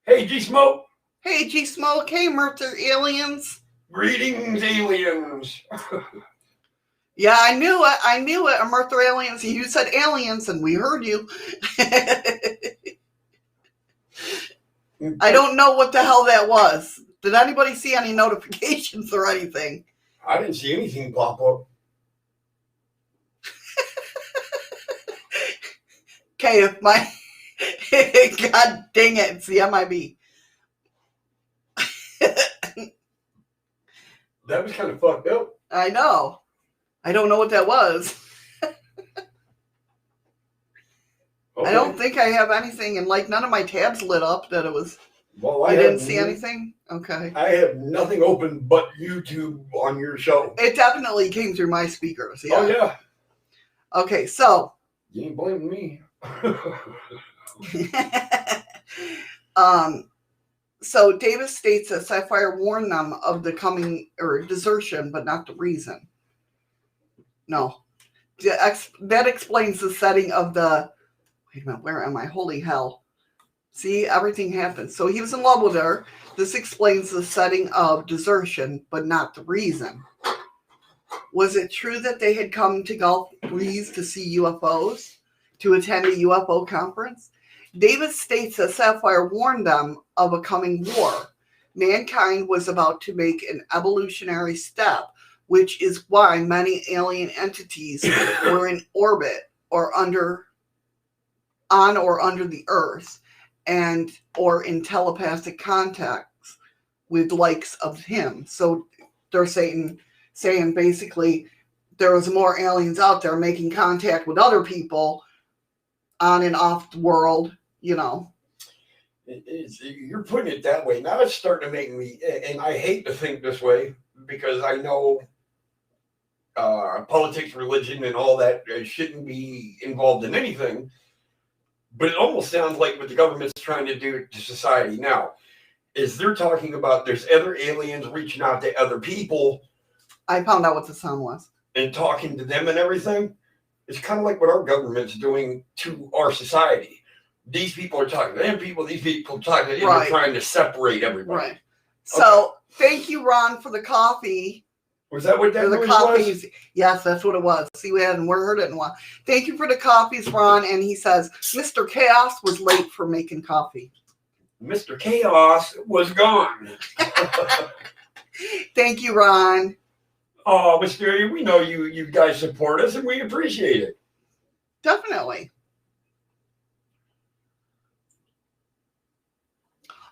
Hey, G-Smoke. Hey, G-Smoke. Hey, Merther aliens. Greetings, aliens. Yeah, I knew it. Merther aliens. You said aliens, and we heard you. I don't know what the hell that was. Did anybody see any notifications or anything? I didn't see anything pop up. Okay, if my... God dang it, it's the MIB. That was kind of fucked up. I know. I don't know what that was. Okay. I don't think I have anything, and like none of my tabs lit up that it was... Well, you didn't see anything? Okay. I have nothing open but YouTube on your show. It definitely came through my speakers. Yeah. Oh, yeah. Okay, so... You ain't blaming me. So Davis states that Sapphire warned them of the coming or desertion, but not the reason. No. That explains the setting of the... Wait a minute, where am I? Holy hell. See, everything happens. So he was in love with her. This explains the setting of desertion, but not the reason. Was it true that they had come to Gulf Breeze to see UFOs? To attend a UFO conference? Davis states that Sapphire warned them of a coming war. Mankind was about to make an evolutionary step, which is why many alien entities were in orbit or on or under the earth, and or in telepathic contacts with likes of him. So they're saying basically there was more aliens out there making contact with other people on and off the world, you know. You're putting it that way. Now it's starting to make me, and I hate to think this way because I know politics, religion, and all that shouldn't be involved in anything. But it almost sounds like what the government's trying to do to society now is they're talking about there's other aliens reaching out to other people. I found out what the sound was. And talking to them and everything. It's kind of like what our government's doing to our society. These people are talking to them people, these people are talking to them, right. They're trying to separate everybody. Right. So, Thank you, Ron, for the coffee. Was that what that the coffees was? Yes, that's what it was. See, we hadn't heard it in a while. Thank you for the coffees, Ron. And he says, Mr. Chaos was late for making coffee. Mr. Chaos was gone. Thank you, Ron. Oh, Mysteria, we know you guys support us and we appreciate it. Definitely.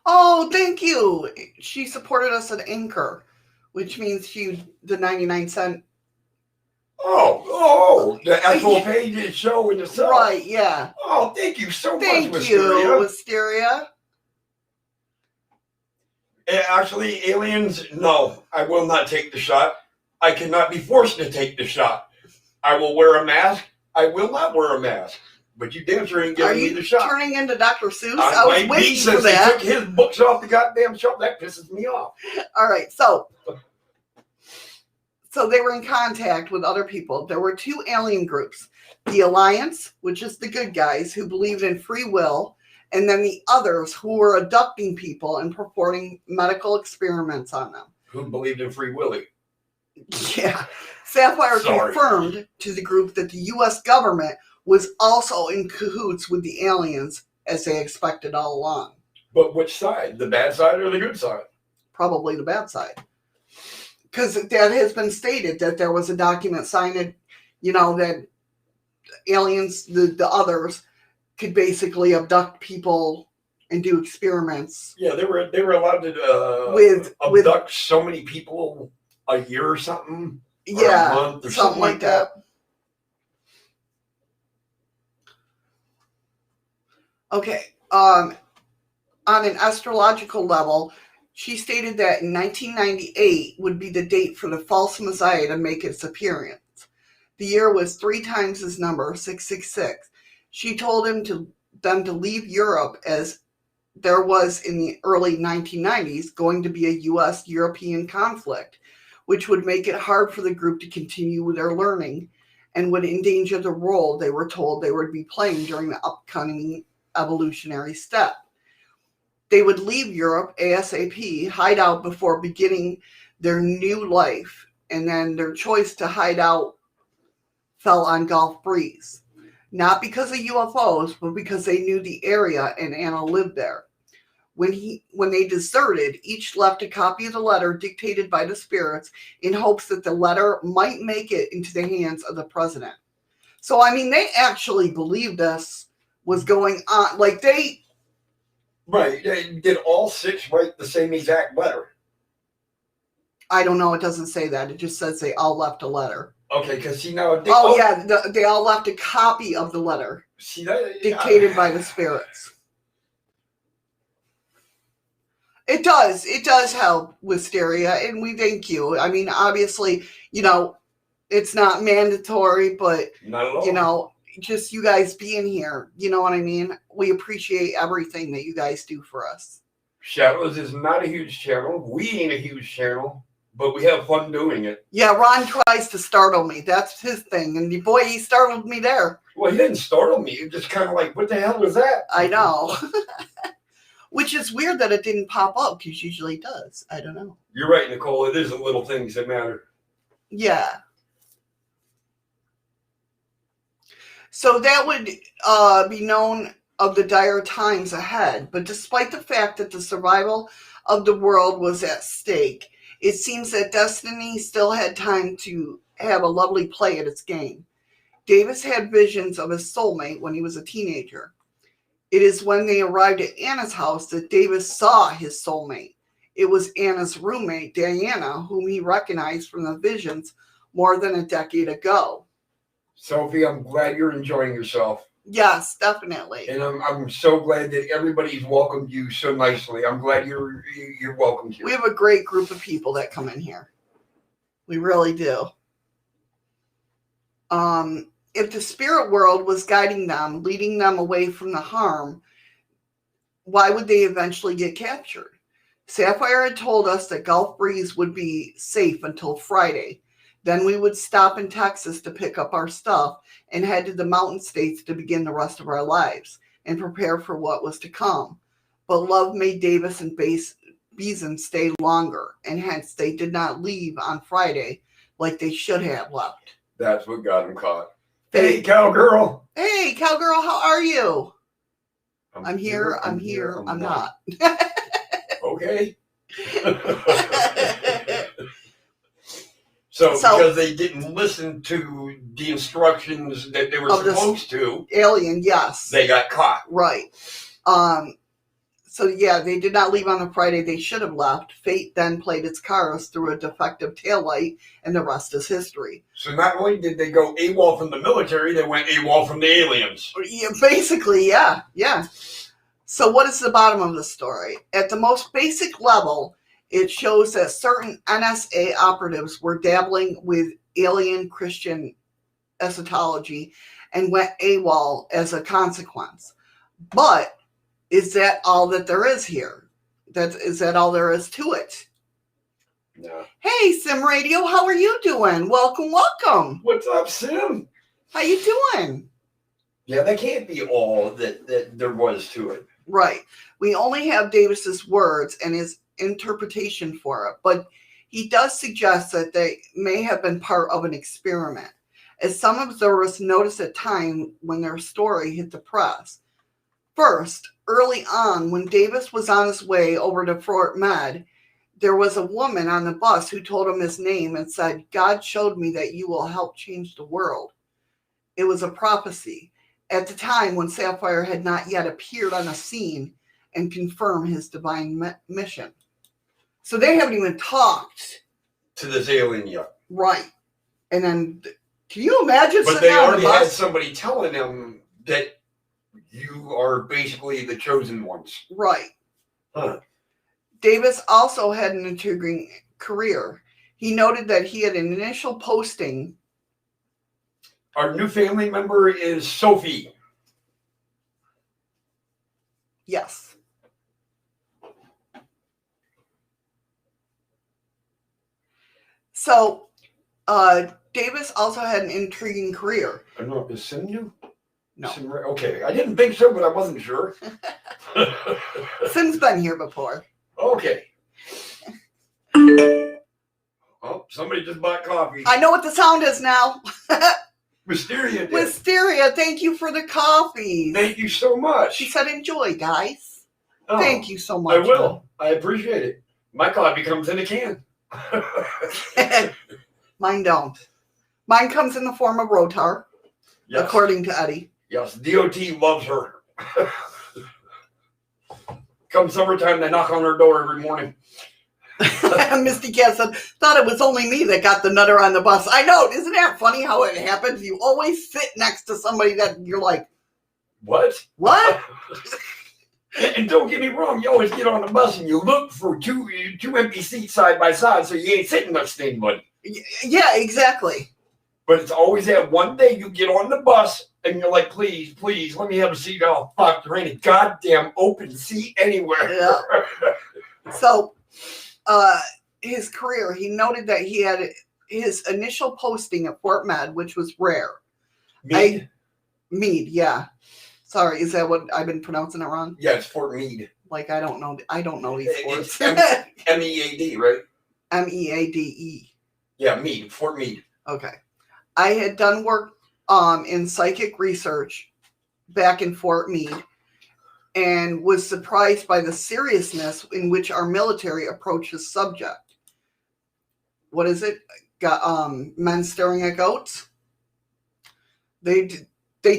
Oh, thank you. She supported us at Anchor, which means the 99-cent. Oh, the actual page show in itself. Right, yeah. Oh, thank you so much, Thank you, Wisteria. Actually, aliens, no, I will not take the shot. I cannot be forced to take the shot. I will wear a mask. I will not wear a mask. But you damn sure ain't giving me the shot. Are you turning into Dr. Seuss? I was waiting for that. He took his books off the goddamn shelf. That pisses me off. All right, so they were in contact with other people. There were two alien groups. The Alliance, which is the good guys who believed in free will, and then the others who were abducting people and performing medical experiments on them. Who believed in Free Willy? Yeah. Sapphire confirmed to the group that the U.S. government was also in cahoots with the aliens, as they expected all along. But which side? The bad side or the good side? Probably the bad side. Because that has been stated that there was a document signed, that aliens, the others, could basically abduct people and do experiments. Yeah, they were allowed to abduct so many people a year or something. Yeah, or a month or something like that. Okay. On an astrological level, she stated that in 1998 would be the date for the false messiah to make its appearance. The year was 3 times his number, 666. She told them to leave Europe, as there was in the early 1990s going to be a U.S.-European conflict, which would make it hard for the group to continue with their learning and would endanger the role they were told they would be playing during the upcoming evolutionary step. They would leave Europe ASAP, hide out before beginning their new life, and then their choice to hide out fell on Gulf Breeze. Not because of UFOs, but because they knew the area and Anna lived there. When they deserted, each left a copy of the letter dictated by the spirits in hopes that the letter might make it into the hands of the president. So, I mean, they actually believed this was going on. Like, they... Right. Did all 6 write the same exact letter? I don't know. It doesn't say that. It just says they all left a letter. Okay, because see now... They all left a copy of the letter. See that? Dictated by the spirits. It does help Wisteria, and we thank you. I mean, obviously, it's not mandatory, but, not at all. Just you guys being here, you know what I mean? We appreciate everything that you guys do for us. Shadows is not a huge channel. We ain't a huge channel, but we have fun doing it. Yeah, Ron tries to startle me. That's his thing, and boy, he startled me there. Well, he didn't startle me. He just kind of like, what the hell was that? I know. Which is weird that it didn't pop up, because usually it does. I don't know. You're right, Nicole. It is the little things that matter. Yeah. So that would be known of the dire times ahead. But despite the fact that the survival of the world was at stake, it seems that destiny still had time to have a lovely play at its game. Davis had visions of his soulmate when he was a teenager. It is when they arrived at Anna's house that Davis saw his soulmate. It was Anna's roommate, Diana, whom he recognized from the visions more than a decade ago. Sophie, I'm glad you're enjoying yourself. Yes, definitely. And I'm so glad that everybody's welcomed you so nicely. I'm glad you're welcome here. We have a great group of people that come in here. We really do. If the spirit world was guiding them, leading them away from the harm, why would they eventually get captured? Sapphire had told us that Gulf Breeze would be safe until Friday. Then we would stop in Texas to pick up our stuff and head to the mountain states to begin the rest of our lives and prepare for what was to come. But love made Davis and Beeson stay longer, and hence they did not leave on Friday like they should have left. That's what got him caught. Hey, cowgirl. Hey, cowgirl, how are you? I'm here, I'm not. Okay. So because they didn't listen to the instructions that they were supposed to. Alien, yes. They got caught. Right. So yeah, they did not leave on a Friday. They should have left. Fate then played its cards through a defective taillight, and the rest is history. So not only did they go AWOL from the military, they went AWOL from the aliens. Yeah, basically, yeah. So what is the bottom of the story? At the most basic level, it shows that certain NSA operatives were dabbling with alien Christian eschatology and went AWOL as a consequence. But is that all that there is here? Is that all there is to it? No. Hey, Sim Radio, how are you doing? Welcome. What's up, Sim? How you doing? Yeah, that can't be all that there was to it. Right. We only have Davis's words and his interpretation for it, but he does suggest that they may have been part of an experiment, as some observers noticed at time when their story hit the press. First, early on, when Davis was on his way over to Fort Med, there was a woman on the bus who told him his name and said, "God showed me that you will help change the world." It was a prophecy at the time when Sapphire had not yet appeared on a scene and confirmed his divine mission. So they haven't even talked to this alien yet. Right. And then, can you imagine? But they already had somebody telling them that you are basically the chosen ones. Right. Huh. Davis also had an intriguing career. He noted that he had an initial posting. Our new family member is Sophie. Yes. So, Davis also had an intriguing career. I don't know, is Sim new? No. Sim, okay, I didn't think so, but I wasn't sure. Sim's been here before. Okay. Oh, somebody just bought coffee. I know what the sound is now. Wisteria did. Wisteria, thank you for the coffee. Thank you so much. She said, "Enjoy, guys." Oh, thank you so much. I will. I appreciate it. My coffee comes in a can. Mine don't. Mine comes in the form of Rotar, yes. According to Eddie. Yes, DOT loves her. Come summertime, they knock on her door every morning. Misty Cat said, thought it was only me that got the nutter on the bus. I know. Isn't that funny how it happens? You always sit next to somebody that you're like, what? What? And don't get me wrong, you always get on the bus and you look for two empty seats side by side, so you ain't sitting next to anybody. Yeah, exactly. But it's always that one day you get on the bus and you're like, please, please, let me have a seat. Oh, fuck, there ain't a goddamn open seat anywhere. Yeah. So, his career, he noted that he had his initial posting at Fort Med, which was rare. Meade? Meade, yeah. Sorry, is that what I've been pronouncing it wrong? Yeah, it's Fort Meade. Like, I don't know these words. M-E-A-D, right? M-E-A-D-E. Yeah, Meade, Fort Meade. Okay. I had done work in psychic research back in Fort Meade and was surprised by the seriousness in which our military approached the subject. What is it? Men staring at goats? They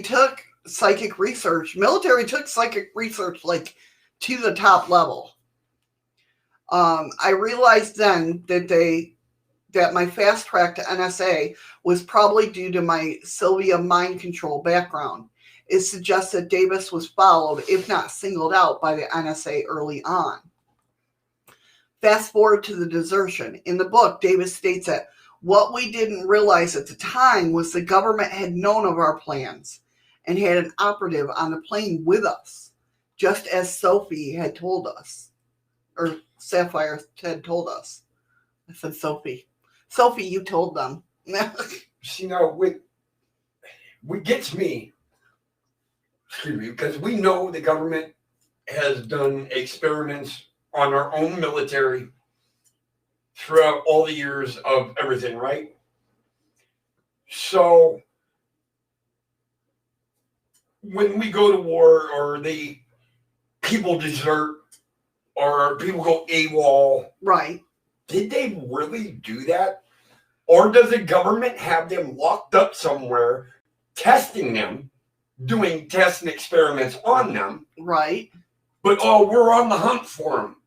took psychic research. Military took psychic research like to the top level. I realized then that my fast track to NSA was probably due to my Sylvia mind control background. It suggests that Davis was followed, if not singled out, by the NSA early on. Fast forward to the desertion. In the book, Davis states that what we didn't realize at the time was the government had known of our plans and had an operative on the plane with us, just as Sophie had told us, or Sapphire had told us. I said Sophie. Sophie, you told them. See, now, what gets me, excuse me, because we know the government has done experiments on our own military throughout all the years of everything, right? So when we go to war or the people desert or people go AWOL, right? Did they really do that? Or does the government have them locked up somewhere, testing them, doing tests and experiments on them? Right. But, we're on the hunt for them.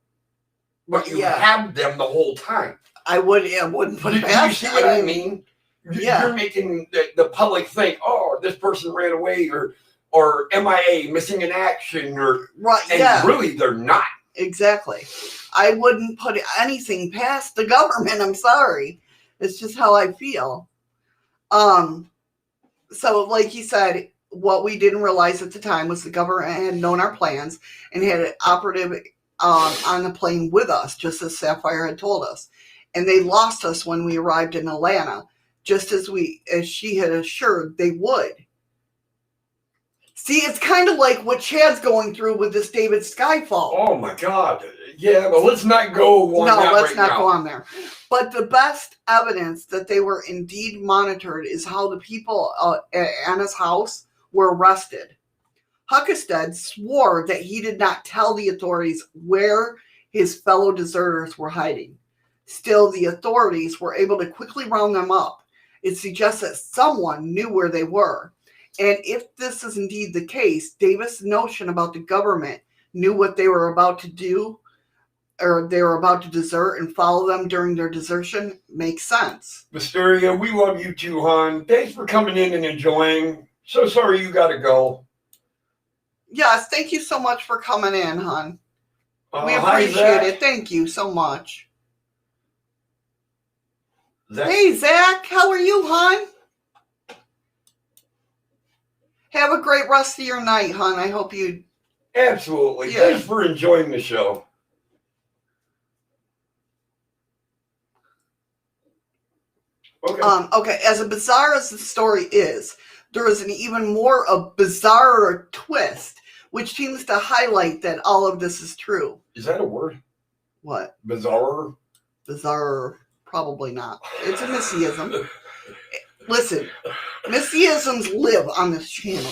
But you have them the whole time. I wouldn't put it past you. You see what I mean? Yeah. You're making the public think, oh, this person ran away or MIA, missing in action, or right. And really they're not. Exactly. I wouldn't put anything past the government. I'm sorry. It's just how I feel. So like you said, what we didn't realize at the time was the government had known our plans and had an operative on the plane with us, just as Sapphire had told us. And they lost us when we arrived in Atlanta, just as she had assured they would. See, it's kind of like what Chad's going through with this David Skyfall. Oh my God. Yeah, but let's not go on that right now. No, let's not go on there. But the best evidence that they were indeed monitored is how the people at Anna's house were arrested. Huckestead swore that he did not tell the authorities where his fellow deserters were hiding. Still, the authorities were able to quickly round them up. It suggests that someone knew where they were. And if this is indeed the case, Davis' notion about the government knew what they were about to do, or they were about to desert and follow them during their desertion makes sense. Mysteria, we love you too, hon. Thanks for coming in and enjoying. So sorry you got to go. Yes, thank you so much for coming in, hon. We appreciate it. Thank you so much. Zach. Hey, Zach, how are you, hon? Have a great rest of your night, hon. I hope you... Absolutely. Yeah. Thanks for enjoying the show. Okay. Okay, as bizarre as the story is, there is an even more bizarre twist, which seems to highlight that all of this is true. Is that a word? What? Bizarre? Bizarre, probably not. It's a Missyism. Listen, Missyisms live on this channel.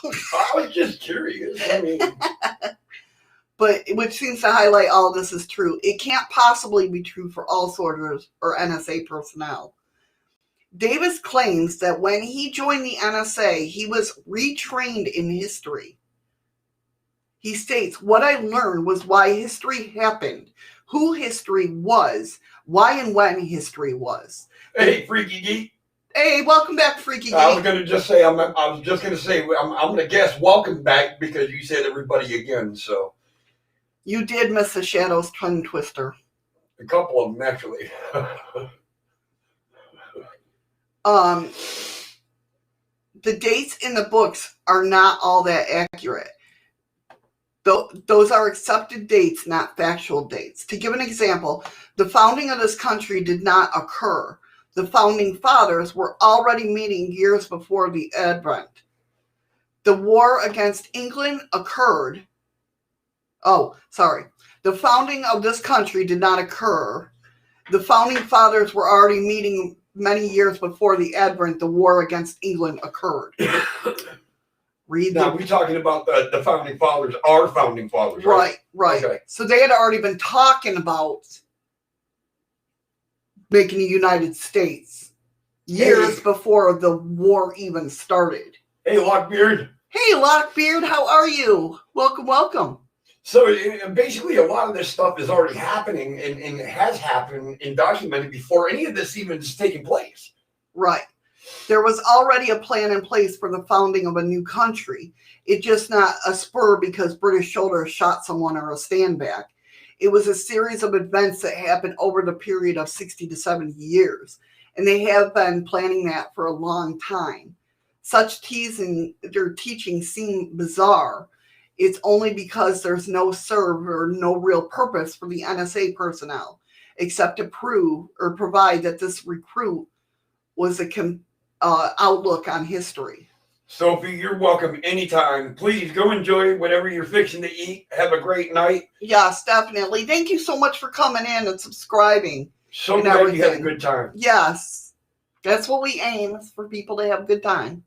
I was just curious. I mean... but which seems to highlight all of this is true. It can't possibly be true for all soldiers or NSA personnel. Davis claims that when he joined the NSA, he was retrained in history. He states, what I learned was why history happened, who history was, why and when history was. Hey, Freaky Geek. Hey, welcome back, Freaky Geek. I was going to just say, I'm going to guess welcome back because you said everybody again, so. You did miss the Shadows tongue twister. A couple of them, actually. The dates in the books are not all that accurate. Those are accepted dates, not factual dates. To give an example, the founding of this country did not occur. The founding fathers were already meeting years before the Advent. The war against England occurred. Oh, sorry. The founding of this country did not occur. The founding fathers were already meeting many years before the Advent. The war against England occurred. Now, we're talking about the founding fathers, our founding fathers, right? Right. Okay. So they had already been talking about making the United States years before the war even started. Hey, Lockbeard. Hey, Lockbeard, how are you? Welcome. So basically, a lot of this stuff is already happening and has happened and documented before any of this even is taking place. Right. There was already a plan in place for the founding of a new country. It's just not a spur because British soldiers shot someone or a standback. It was a series of events that happened over the period of 60 to 70 years. And they have been planning that for a long time. Such their teaching seem bizarre. It's only because there's no serve or no real purpose for the NSA personnel, except to prove or provide that this recruit was a outlook on history. Sophie, you're welcome anytime. Please go enjoy whatever you're fixing to eat. Have a great night. Yes, definitely. Thank you so much for coming in and subscribing. So glad you had a good time. Yes. That's what we aim, is for people to have a good time.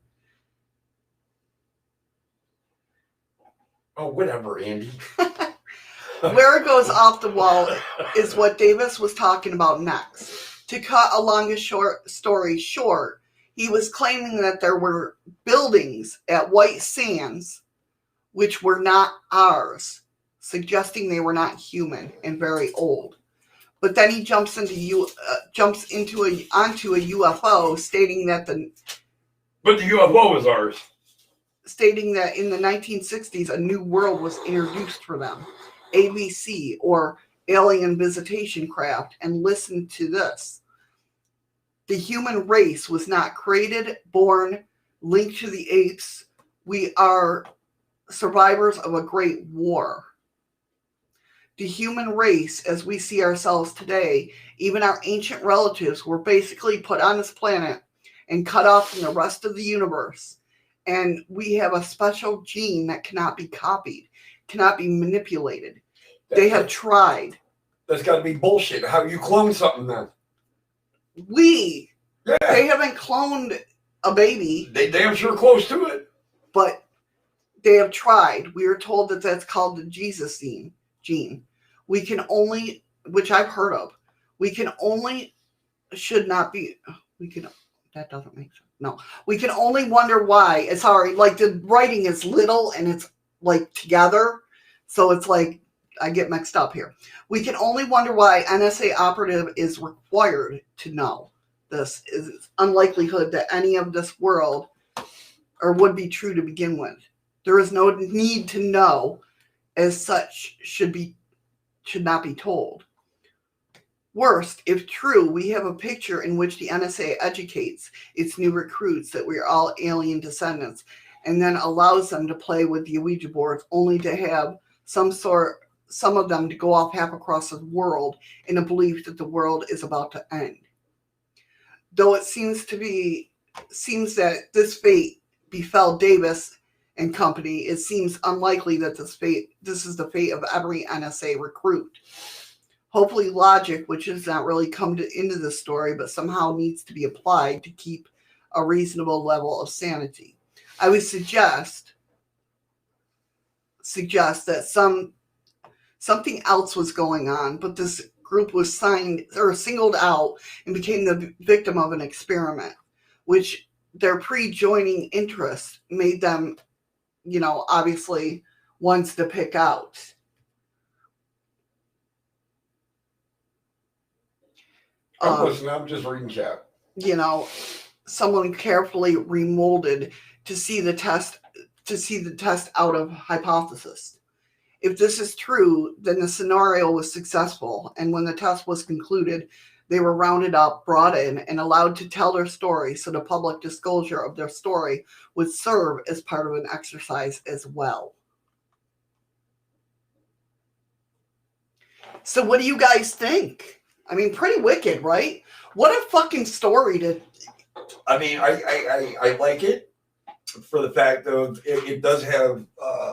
Oh, whatever, Andy. Where it goes off the wall is what Davis was talking about next. To cut a long story short, he was claiming that there were buildings at White Sands which were not ours, suggesting they were not human and very old. But then he jumps onto a UFO, stating that But the UFO was ours. Stating that in the 1960s, a new world was introduced for them, ABC, or alien visitation craft. And listen to this. The human race was not created, born, linked to the apes. We are survivors of a great war. The human race, as we see ourselves today, even our ancient relatives, were basically put on this planet and cut off from the rest of the universe. And we have a special gene that cannot be copied, cannot be manipulated. They have tried. That's got to be bullshit. How you clone something then? They haven't cloned a baby. They damn sure close to it. But they have tried. We are told that that's called the Jesus gene. We can only, which I've heard of, that doesn't make sense. No, we can only wonder why. Sorry, like the writing is little and it's like together. So it's like, I get mixed up here. We can only wonder why NSA operative is required to know this. Is unlikelihood that any of this world or would be true to begin with. There is no need to know, as such should not be told. Worst, if true, we have a picture in which the NSA educates its new recruits that we are all alien descendants and then allows them to play with the Ouija boards, only to have some of them to go off half across the world in a belief that the world is about to end. Though it seems that this fate befell Davis and company, it seems unlikely that this is the fate of every NSA recruit. Hopefully logic, which has not really come into this story, but somehow needs to be applied to keep a reasonable level of sanity. I would suggest that some Something else was going on, but this group was singled out and became the victim of an experiment, which their pre-joining interest made them, obviously ones to pick out. I'm just reading chat. Someone carefully remolded to see the test out of hypothesis. If this is true, then the scenario was successful, and when the test was concluded, they were rounded up, brought in, and allowed to tell their story, so the public disclosure of their story would serve as part of an exercise as well. So what do you guys think? I mean, pretty wicked, right? What a fucking story to... I mean, I like it for the fact of it does have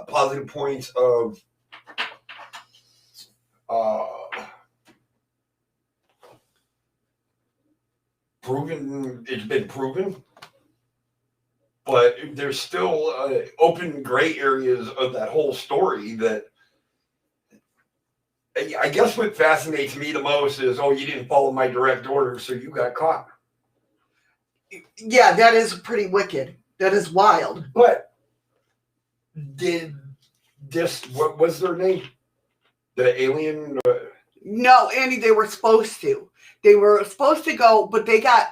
positive points of proven. It's been proven, but there's still open gray areas of that whole story that I guess what fascinates me the most is, you didn't follow my direct orders, so you got caught. Yeah, that is pretty wicked. That is wild. But did this, what was their name? The alien? No, Andy, they were supposed to. They were supposed to go, but they got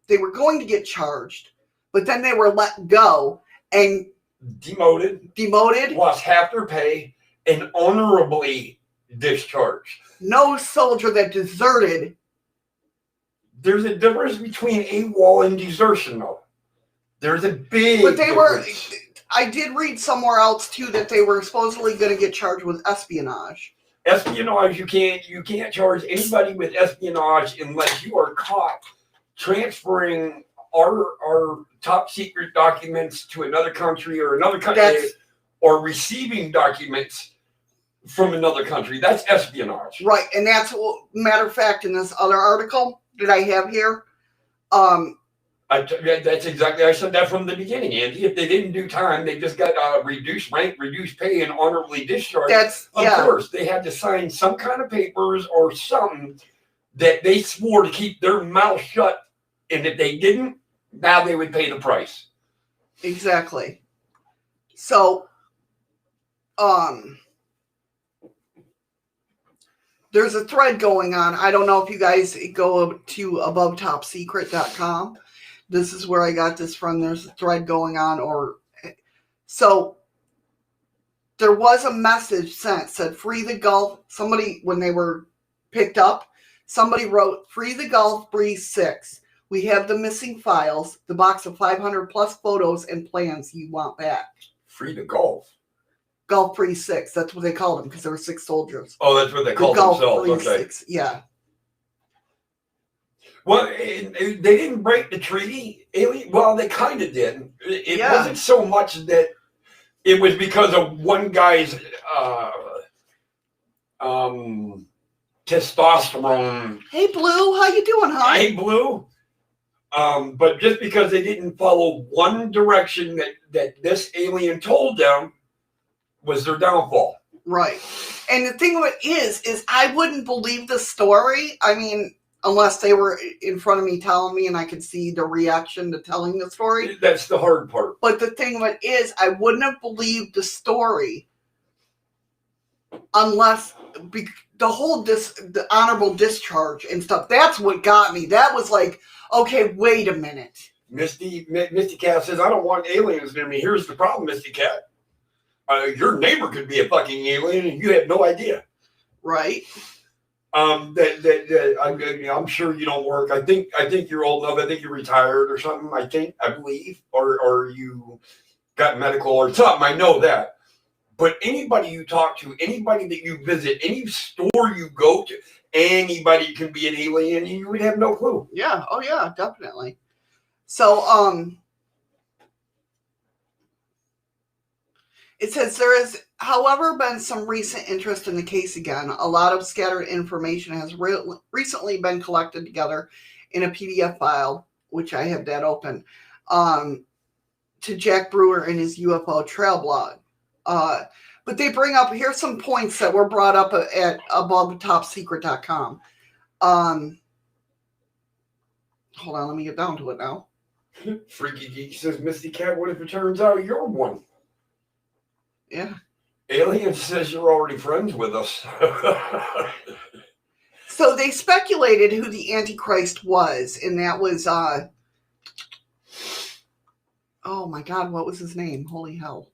they were going to get charged, but then they were let go and demoted, lost half their pay, and honorably discharged. No soldier that deserted. There's a difference between AWOL and desertion, though. There's a big But they difference. I did read somewhere else, too, that they were supposedly going to get charged with espionage. Espionage, you can't charge anybody with espionage unless you are caught transferring our top secret documents to another country or another country, or receiving documents from another country. That's espionage. Right, and that's, matter of fact, in this other article that I have here, that's exactly, I said that from the beginning, Andy. If they didn't do time, they just got reduced rank, reduced pay, and honorably discharged. Of course, they had to sign some kind of papers or something that they swore to keep their mouth shut, and if they didn't, now they would pay the price. Exactly. So, there's a thread going on. I don't know if you guys go to abovetopsecret.com. This is where I got this from. There's a thread going on. So there was a message sent, said, free the Gulf. Somebody, when they were picked up, somebody wrote, free the Gulf Breeze 6. We have the missing files, the box of 500 plus photos and plans you want back. Free the Gulf? Gulf Breeze 6. That's what they called them because there were 6 soldiers. Oh, that's what they called themselves. Okay. 6, yeah. Well, they didn't break the treaty, alien. Well, they kind of did. It wasn't so much that it was because of one guy's testosterone. Hey, Blue, how you doing, hon? Hey, Blue. But just because they didn't follow one direction that this alien told them was their downfall. Right. And the thing of it is I wouldn't believe the story. I mean, unless they were in front of me telling me and I could see the reaction to telling the story. That's the hard part. But the thing of it is, I wouldn't have believed the story unless the honorable discharge and stuff. That's what got me. That was like, okay, wait a minute. Misty Cat says, I don't want aliens near me. Here's the problem, Misty Cat. Your neighbor could be a fucking alien and you have no idea. Right. I'm sure you don't work. I think you're old enough. I think you're retired or something. I believe, or you got medical or something. I know that. But anybody you talk to, anybody that you visit, any store you go to, anybody can be an alien, and you would have no clue. Yeah. Oh yeah, definitely. So it says there has, however, been some recent interest in the case again. A lot of scattered information has recently been collected together in a PDF file, which I have that open, to Jack Brewer and his UFO trail blog. But they bring up, here's some points that were brought up at abovethetopsecret.com. Hold on, let me get down to it now. Freaky Geek says, Misty Cat, what if it turns out you're one? Yeah. Alien says you're already friends with us. So they speculated who the Antichrist was, and that was, oh my God, what was his name? Holy hell.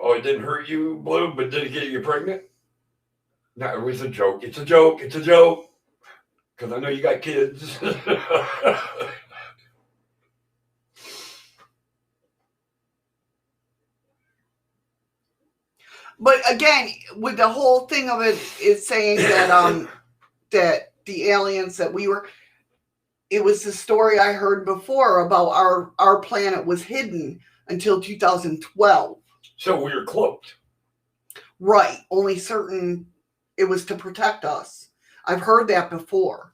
Oh, it didn't hurt you, Blue, but did it get you pregnant? No, it was a joke. It's a joke. It's a joke. Because I know you got kids. But again, with the whole thing of it is saying that that the aliens that we were, it was the story I heard before about our planet was hidden until 2012. So we were cloaked. Right. Only certain, it was to protect us. I've heard that before.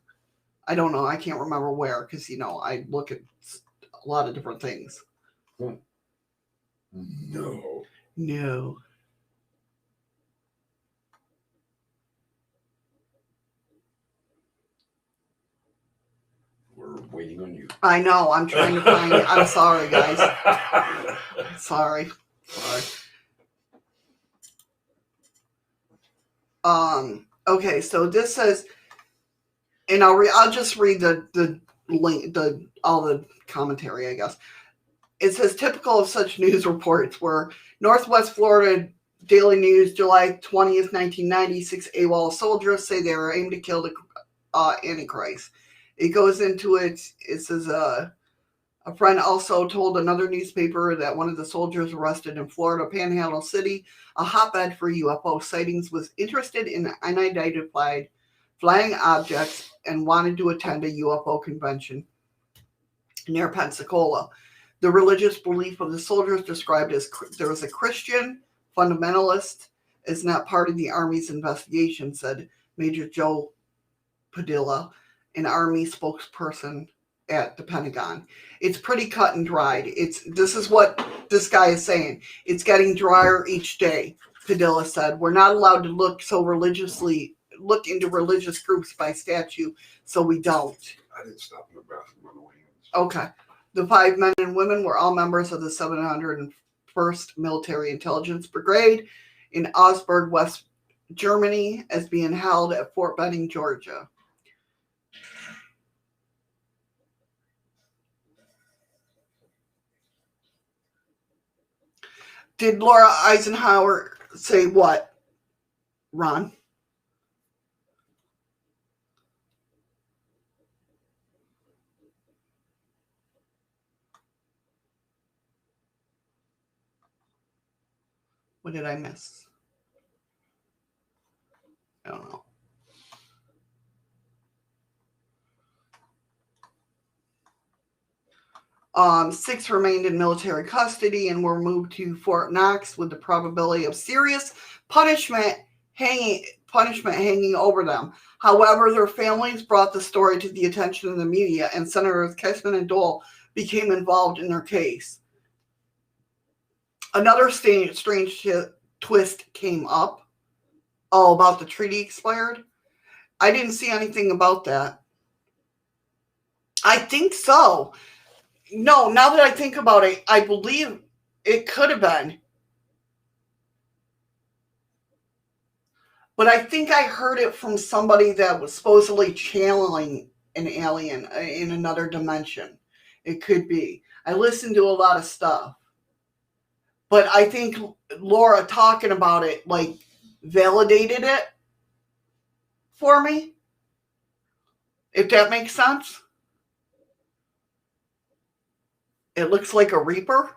I don't know. I can't remember where because, you know, I look at a lot of different things. No. No. We're waiting on you. I know. I'm trying to find it. I'm sorry, guys. Sorry. Okay, so this says, and I'll just read the link, all the commentary, I guess. It says, typical of such news reports were Northwest Florida Daily News, July 20th, 1996, AWOL soldiers say they were aimed to kill the Antichrist. It goes into it. It says, a friend also told another newspaper that one of the soldiers arrested in Florida Panhandle City, a hotbed for UFO sightings, was interested in unidentified flying objects and wanted to attend a UFO convention near Pensacola. The religious belief of the soldiers described as there was a Christian fundamentalist is not part of the Army's investigation, said Major Joe Padilla, an Army spokesperson at the Pentagon. It's pretty cut and dried. This is what this guy is saying. It's getting drier each day, Padilla said. We're not allowed to look into religious groups by statute, so we don't. I didn't stop in the bathroom on the way in. Okay. The 5 men and women were all members of the 701st Military Intelligence Brigade in Augsburg, West Germany, as being held at Fort Benning, Georgia. Did Laura Eisenhower say what, Ron? What did I miss? I don't know. Six remained in military custody and were moved to Fort Knox with the probability of serious punishment hanging over them. However, their families brought the story to the attention of the media, and Senators Kessman and Dole became involved in their case. Another strange twist came up. Oh, about the treaty expired? I didn't see anything about that. I think so. No, now that I think about it, I believe it could have been. But I think I heard it from somebody that was supposedly channeling an alien in another dimension. It could be. I listened to a lot of stuff. But I think Laura talking about it, like, validated it for me. If that makes sense. It looks like a Reaper.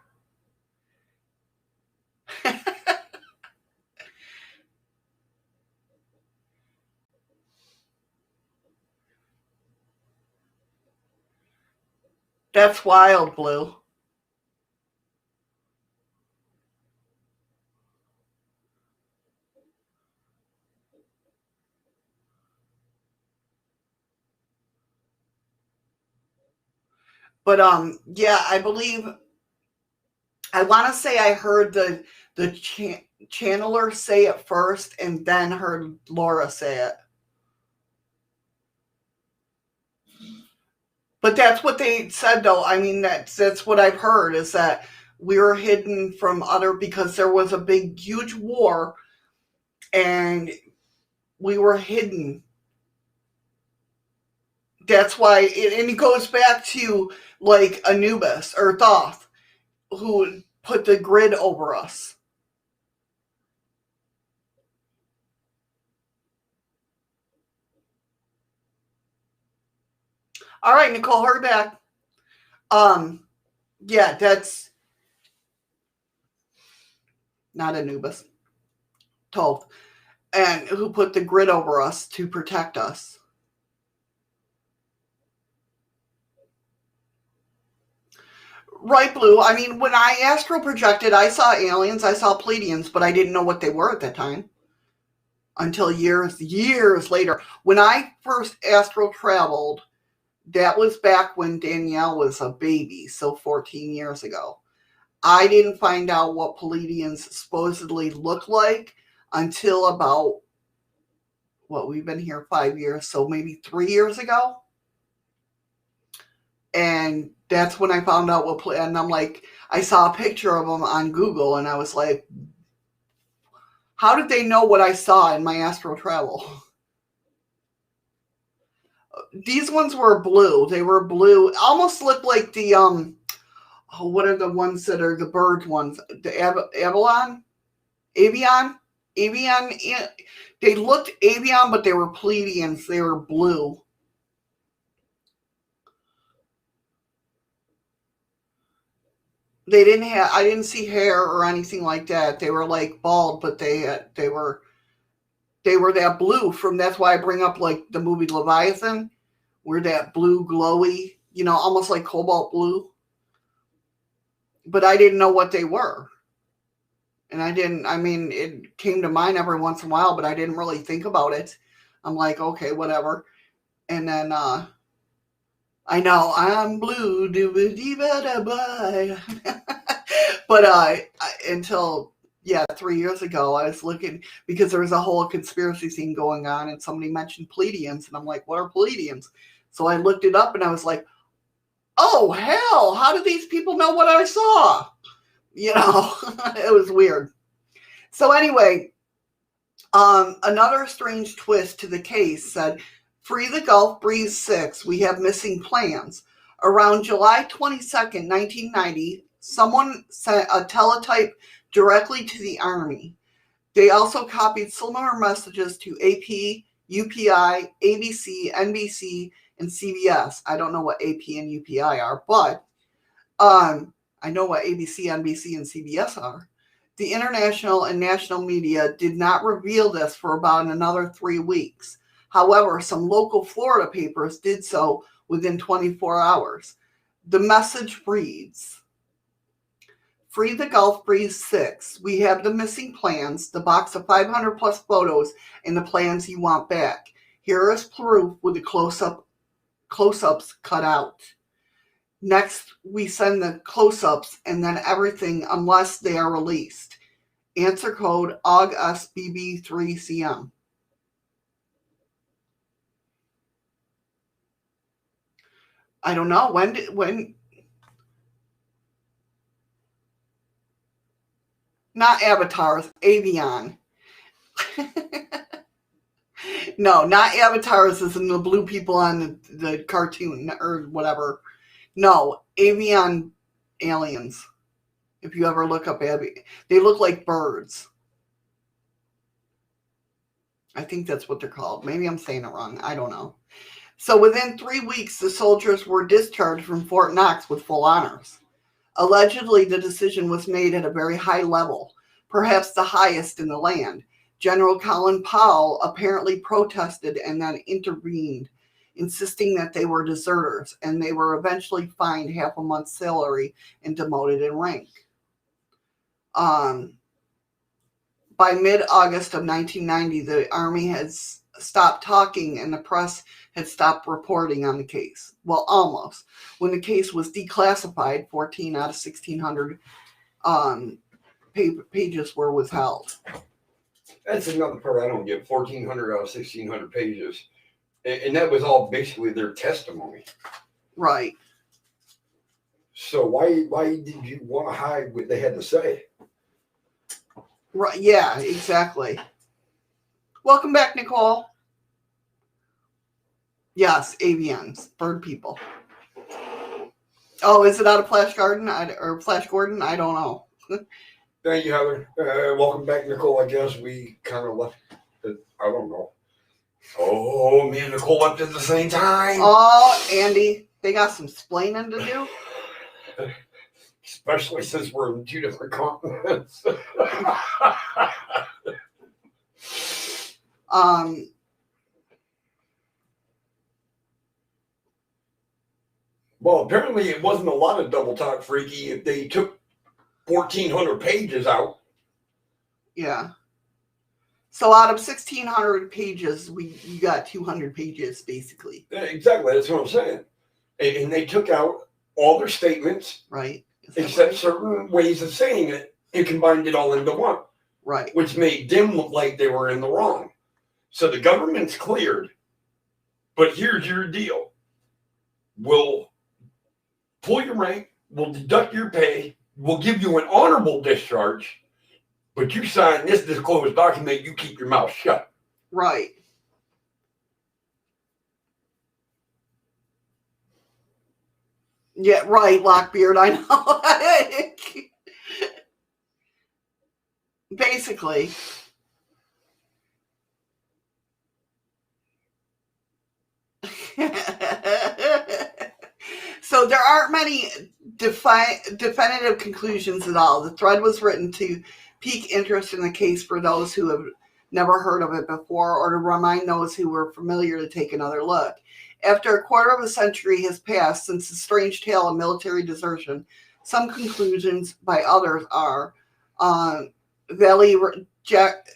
That's wild, Blue. But yeah, I believe I want to say I heard the channeler say it first and then heard Laura say it. But that's what they said, though. I mean, that's what I've heard, is that we were hidden from other, because there was a big, huge war, and we were hidden. That's why, and it goes back to, like, Anubis, or Thoth, who put the grid over us. All right, Nicole, hurry back. Yeah, that's not Anubis. Thoth. And who put the grid over us to protect us. Right, Blue. I mean, when I astral projected, I saw aliens, I saw Pleiadians, but I didn't know what they were at that time. Until years later. When I first astral traveled, that was back when Danielle was a baby, so 14 years ago. I didn't find out what Pleiadians supposedly look like until about, we've been here 5 years, so maybe 3 years ago. And that's when I found out and I'm like, I saw a picture of them on Google, and I was like, how did they know what I saw in my astral travel? These ones were blue. They were blue. Almost looked like the, what are the ones that are the bird ones? The Avian? They looked avian, but they were Pleiadians. They were blue. I didn't see hair or anything like that. They were like bald, but they were that blue that's why I bring up like the movie Leviathan, where that blue glowy, almost like cobalt blue. But I didn't know what they were. And it came to mind every once in a while, but I didn't really think about it. I'm like, okay, whatever. And then, I know I'm blue, but until 3 years ago, I was looking, because there was a whole conspiracy thing going on, and somebody mentioned Pleiadians, and I'm like, what are Pleiadians? So I looked it up, and I was like, oh hell, how do these people know what I saw? It was weird. So anyway, another strange twist to the case said, Free the Gulf Breeze 6, we have missing plans. Around July 22nd, 1990, someone sent a teletype directly to the Army. They also copied similar messages to AP, UPI, ABC, NBC, and CBS. I don't know what AP and UPI are, but I know what ABC, NBC, and CBS are. The international and national media did not reveal this for about another 3 weeks. However, some local Florida papers did so within 24 hours. The message reads, Free the Gulf Breeze 6. We have the missing plans, the box of 500 plus photos, and the plans you want back. Here is proof with the close-ups cut out. Next, we send the close-ups and then everything unless they are released. Answer code AUGSBB3CM. I don't know. When? Not avatars, avian. No, not avatars as in the blue people on the cartoon or whatever. No, avian aliens. If you ever look up they look like birds. I think that's what they're called. Maybe I'm saying it wrong. I don't know. So within 3 weeks, the soldiers were discharged from Fort Knox with full honors. Allegedly, the decision was made at a very high level, perhaps the highest in the land. General Colin Powell apparently protested and then intervened, insisting that they were deserters, and they were eventually fined half a month's salary and demoted in rank. By mid-August of 1990, the Army has stopped talking and the press had stopped reporting on the case. Well, almost. When the case was declassified, 14 out of 1,600 pages were withheld. That's another part I don't get. 1,400 out of 1,600 pages. And that was all basically their testimony. Right. So why did you want to hide what they had to say? Right. Yeah, exactly. Welcome back, Nicole. Yes, avians, bird people. Oh, is it out of Flash Gordon? Or Flash Gordon? I don't know. Thank you, Heather. Welcome back, Nicole. I guess we kind of left it. I don't know. Oh, me and Nicole left at the same time. Oh, Andy, they got some splaining to do. Especially since we're in 2 different continents. Well, apparently it wasn't a lot of double talk, Freaky, if they took 1,400 pages out. Yeah. So out of 1,600 pages, you got 200 pages, basically. Exactly, that's what I'm saying. And they took out all their statements. Right. Except certain ways of saying it, and combined it all into one. Right. Which made them look like they were in the wrong. So the government's cleared, but here's your deal. We'll pull your rank, we'll deduct your pay, we'll give you an honorable discharge, but you sign this disclosed document, you keep your mouth shut. Right. Yeah, right, Lockbeard, I know. Basically. So there aren't many definitive conclusions at all. The thread was written to pique interest in the case for those who have never heard of it before, or to remind those who were familiar to take another look. After a quarter of a century has passed since the strange tale of military desertion, some conclusions by others are Jacques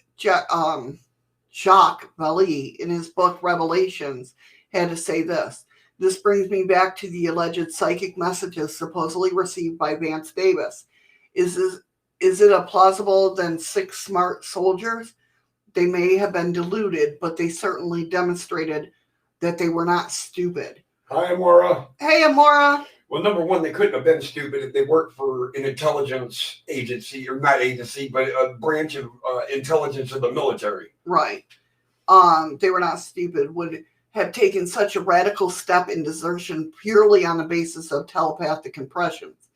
Vallée, in his book Revelations, had to say this. This brings me back to the alleged psychic messages supposedly received by Vance Davis. Is it a plausible than 6 smart soldiers? They may have been deluded, but they certainly demonstrated that they were not stupid. Hi, Amora. Hey, Amora. Well, number one, they couldn't have been stupid if they worked for an intelligence agency, or not agency, but a branch of intelligence of the military. Right. They were not stupid. Would have taken such a radical step in desertion purely on the basis of telepathic impressions.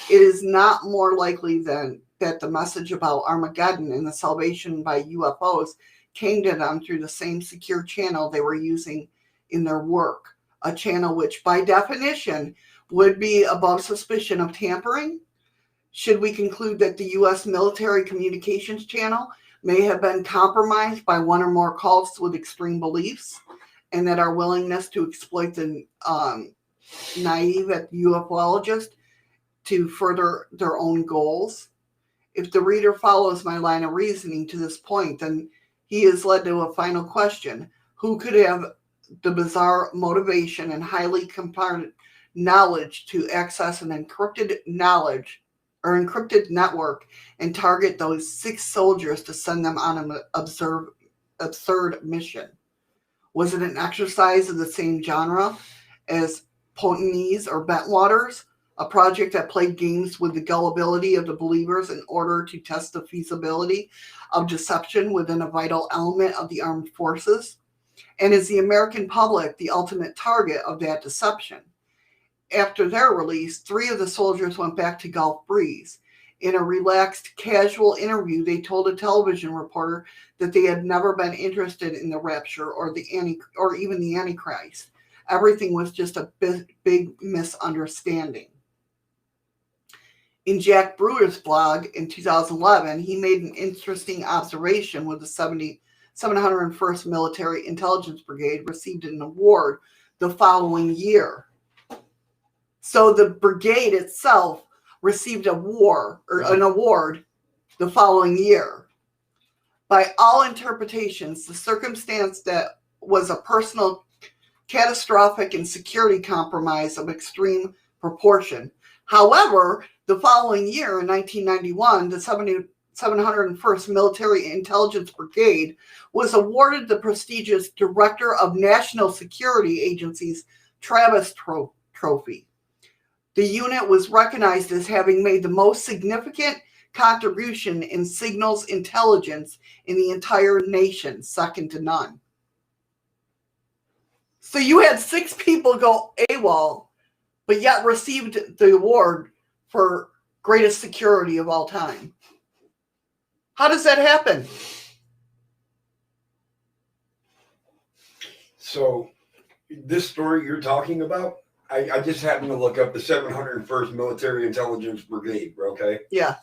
It is not more likely than that the message about Armageddon and the salvation by UFOs came to them through the same secure channel they were using in their work, a channel which by definition would be above suspicion of tampering. Should we conclude that the U.S. military communications channel may have been compromised by one or more cults with extreme beliefs, and that our willingness to exploit the naive UFOlogists to further their own goals? If the reader follows my line of reasoning to this point, then he is led to a final question. Who could have the bizarre motivation and highly compartmented knowledge to access an encrypted knowledge or encrypted network and target those 6 soldiers to send them on an absurd mission? Was it an exercise of the same genre as Pontonese or Bentwaters, a project that played games with the gullibility of the believers in order to test the feasibility of deception within a vital element of the armed forces? And is the American public the ultimate target of that deception? After their release, 3 of the soldiers went back to Gulf Breeze. In a relaxed, casual interview, they told a television reporter that they had never been interested in the rapture or even the Antichrist. Everything was just a big misunderstanding. In Jack Brewer's blog in 2011, he made an interesting observation with the 701st Military Intelligence Brigade received an award the following year. So the brigade itself received an award the following year. By all interpretations, the circumstance that was a personal, catastrophic, and security compromise of extreme proportion. However, The following year, in 1991, the 701st Military Intelligence Brigade was awarded the prestigious Director of National Security Agency's Travis Trophy. The unit was recognized as having made the most significant contribution in signals intelligence in the entire nation, second to none. So you had 6 people go AWOL, but yet received the award for greatest security of all time. How does that happen? So, this story you're talking about, I just happened to look up the 701st Military Intelligence Brigade, okay? Yeah.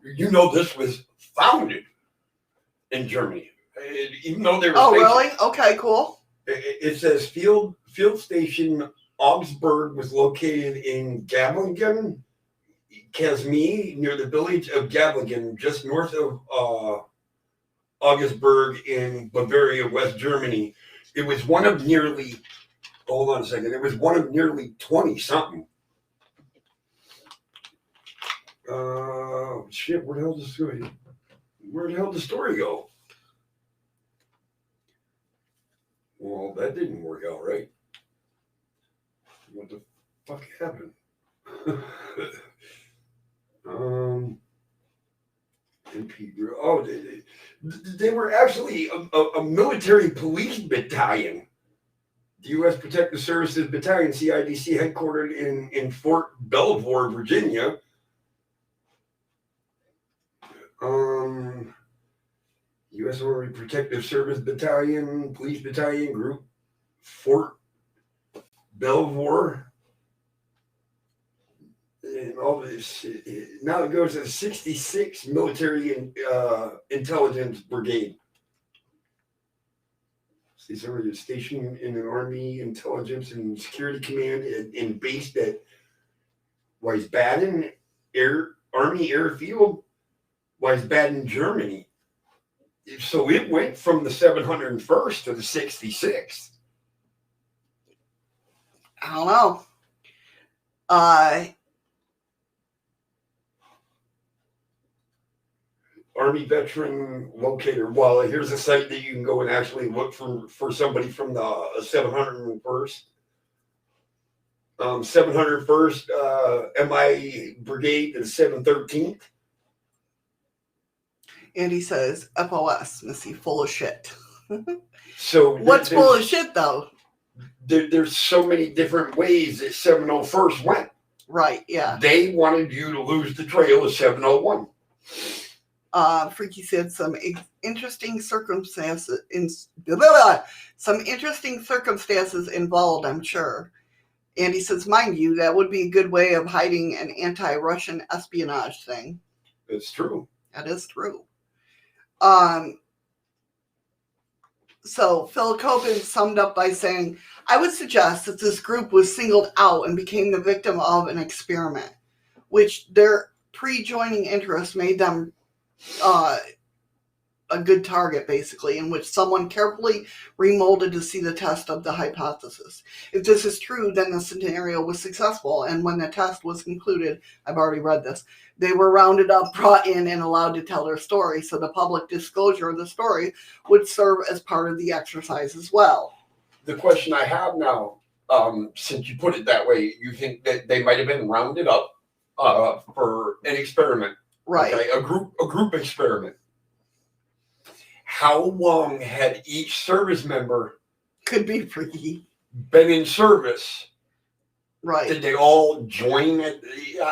You know this was founded in Germany. Even though they were Oh, really? Okay, cool. It says Field Station Augsburg was located in Gablingen, Kasmie, near the village of Gablingen, just north of Augsburg in Bavaria, West Germany. It was one of nearly, hold on a second, it was one of nearly 20-something. Shit, where the hell did the story go? Well, that didn't work out right. What the fuck happened? They were actually a military police battalion. The U.S. Protective Services Battalion, CIDC, headquartered in Fort Belvoir, Virginia. U.S. Army Protective Service Battalion, Police Battalion Group, Fort Belvoir. And all this. Now it goes to the 66th Military Intelligence Brigade. These are stationed in an Army Intelligence and Security Command and based at Wiesbaden Army Airfield, Wiesbaden, Germany. So it went from the 701st to the 66th. I don't know. Army Veteran Locator. Well, here's a site that you can go and actually look for somebody from the 701st. 701st MI Brigade to the 713th. And he says, FOS, Missy, full of shit. So what's full of shit, though? There's so many different ways that 701st went. Right, yeah. They wanted you to lose the trail of 701. Freaky said some interesting circumstances involved, I'm sure. And he says, mind you, that would be a good way of hiding an anti-Russian espionage thing. It's true. That is true. So Phil Coben summed up by saying, I would suggest that this group was singled out and became the victim of an experiment, which their pre-joining interest made them a good target, basically, in which someone carefully remolded to see the test of the hypothesis. If this is true, then the scenario was successful, and when the test was concluded, I've already read this, they were rounded up, brought in, and allowed to tell their story, so the public disclosure of the story would serve as part of the exercise as well. The question I have now, since you put it that way, you think that they might have been rounded up for an experiment. Right. Okay, a group experiment. How long had each service member could be freaky been in service? Right. Did they all join it?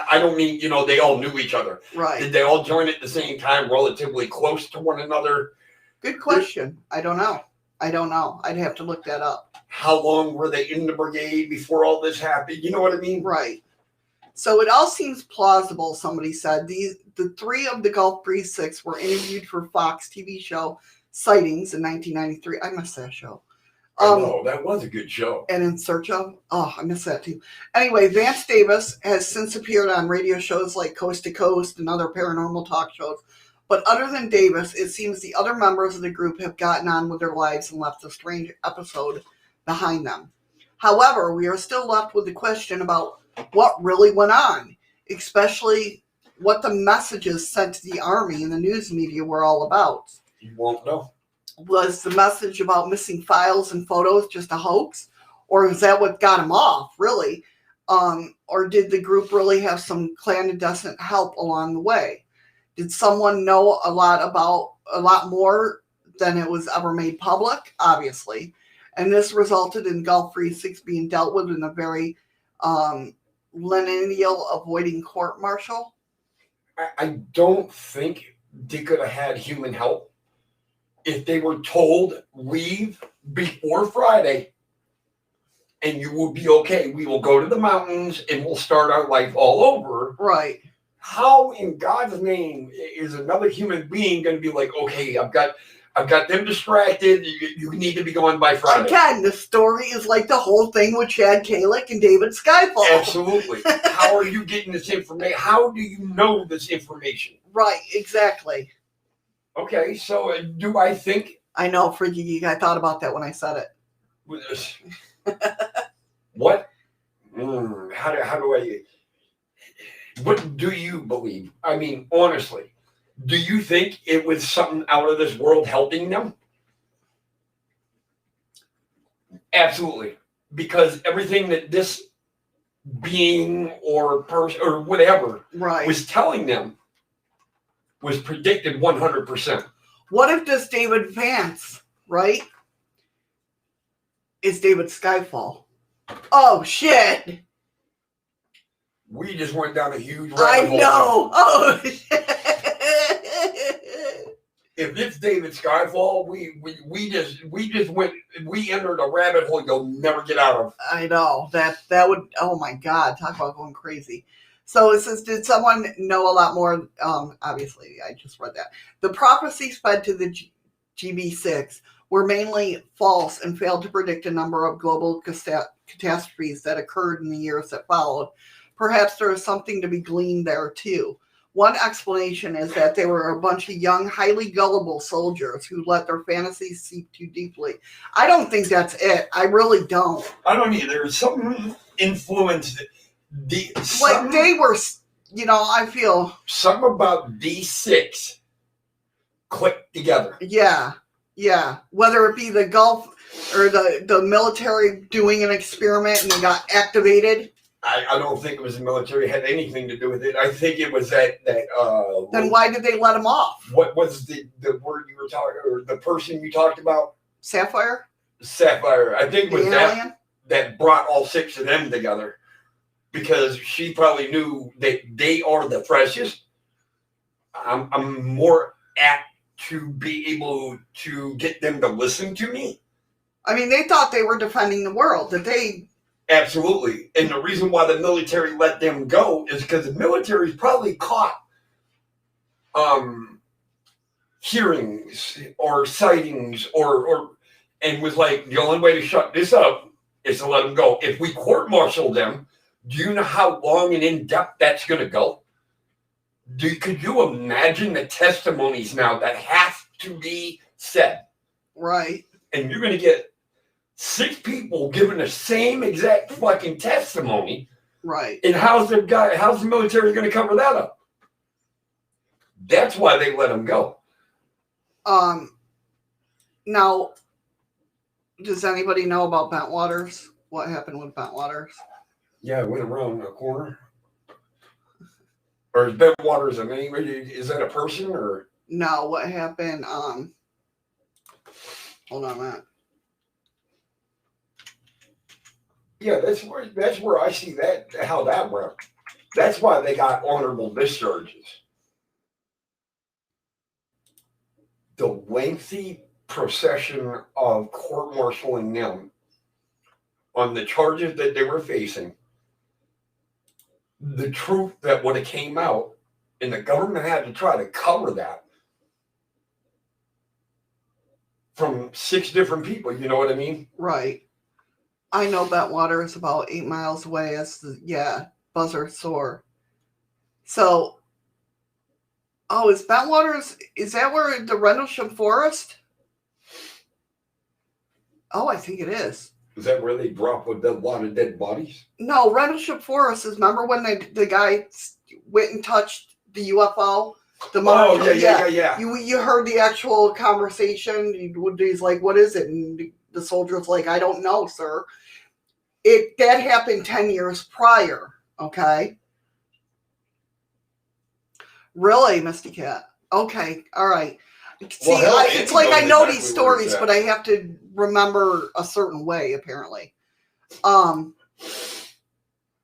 I don't mean, they all knew each other. Right. Did they all join at the same time, relatively close to one another? Good question. I don't know. I'd have to look that up. How long were they in the brigade before all this happened? You know what I mean? Right. So it all seems plausible, somebody said. The 3 of the Gulf Breeze 6 were interviewed for Fox TV show Sightings in 1993. I missed that show. Oh, that was a good show. And In Search Of. Oh, I missed that too. Anyway, Vance Davis has since appeared on radio shows like Coast to Coast and other paranormal talk shows. But other than Davis, it seems the other members of the group have gotten on with their lives and left a strange episode behind them. However, we are still left with the question about what really went on. especially what the messages sent to the army and the news media were all about. You won't know. Was the message about missing files and photos just a hoax? Or is that what got him off, really? Or did the group really have some clandestine help along the way? Did someone know a lot more than it was ever made public? Obviously. And this resulted in Gulf 36 being dealt with in a very lineal avoiding court-martial? I don't think they could have had human help if they were told, leave before Friday and you will be okay. We will go to the mountains and we'll start our life all over. Right. How in God's name is another human being going to be like, okay, I've got them distracted. You need to be going by Friday. Again, the story is like the whole thing with Chad Kalick and David Skyfall. Absolutely. How are you getting this information? How do you know this information? Right, exactly. Okay, so do I think... I know, Freaky Geek, I thought about that when I said it. What? How do I... What do you believe? I mean, honestly, do you think it was something out of this world helping them? Absolutely. Because everything that this being or person or whatever was telling them was predicted 100%. What if this David Vance, right, is David Skyfall? Oh, shit. We just went down a huge rabbit hole. I know. Oh, shit. If it's David Skyfall, we entered a rabbit hole you'll never get out of. I know. That would, oh my God, talk about going crazy. So it says, did someone know a lot more? Obviously, I just read that. The prophecies fed to the GB6 were mainly false and failed to predict a number of global catastrophes that occurred in the years that followed. Perhaps there is something to be gleaned there, too. One explanation is that they were a bunch of young, highly gullible soldiers who let their fantasies seep too deeply. I don't think that's it. I really don't. I don't either. Something influenced like they were, I feel. Something about D6 clicked together. Yeah. Whether it be the Gulf or the military doing an experiment and they got activated. I don't think it was the military had anything to do with it. I think it was that. Then why did they let him off? What was the word you were talking, or the person you talked about? Sapphire. I think it was that brought all six of them together, because she probably knew that they are the freshest. I'm more apt to be able to get them to listen to me. I mean, they thought they were defending the world. That they. Absolutely. And the reason why the military let them go is because the military's probably caught hearings or sightings and was like, the only way to shut this up is to let them go. If we court-martial them, do you know how long and in-depth that's going to go? Could you imagine the testimonies now that have to be said? Right. And you're going to get 6 people giving the same exact fucking testimony. Right. And how's the military going to cover that up? That's why they let him go. Now, does anybody know about Bentwaters? What happened with Bentwaters? Yeah, it went around a corner. Or is Bentwaters a name? Is that a person or? No, what happened? Hold on a minute. Yeah, that's where I see that, how that went. That's why they got honorable discharges. The lengthy procession of court-martialing them on the charges that they were facing, the truth that would have came out, and the government had to try to cover that from 6 different people, you know what I mean? Right. I know Bentwater is about 8 miles away. Buzzard Soar. So, is Bentwaters, is that where the Rendlesham Forest? Oh, I think it is. Is that where they drop a lot of dead bodies? No, Rendlesham Forest is, remember when the guy went and touched the UFO? The marshal? Yeah. You heard the actual conversation. He's like, what is it? And the soldier's like, I don't know, sir. That happened 10 years prior, okay? Really, Misty Cat? Okay, all right. See, Well, it's like I know these exactly stories, but I have to remember a certain way, apparently. Now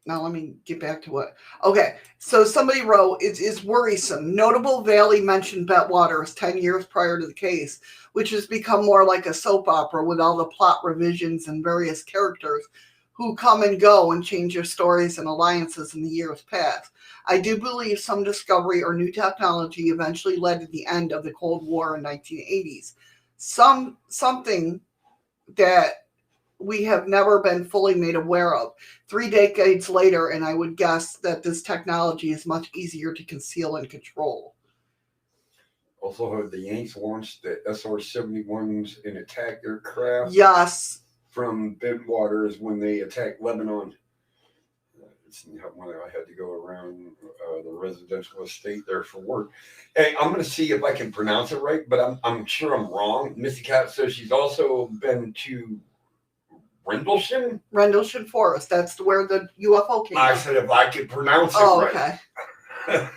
let me get back to what. Okay, so somebody wrote, it is worrisome. Notable Valley mentioned Bettwaters 10 years prior to the case, which has become more like a soap opera with all the plot revisions and various characters who come and go and change their stories and alliances in the years past. I do believe some discovery or new technology eventually led to the end of the Cold War in 1980s. Something that we have never been fully made aware of. 3 decades later, and I would guess that this technology is much easier to conceal and control. Also heard the Yanks launched the SR-71s and attack aircraft. Yes. From Bettwaters when they attacked Lebanon. I had to go around the residential estate there for work. Hey, I'm going to see if I can pronounce it right, but I'm sure I'm wrong. Missy Cat says she's also been to Rendlesham? Rendlesham Forest. That's where the UFO came I from. said if I could pronounce it right. Okay.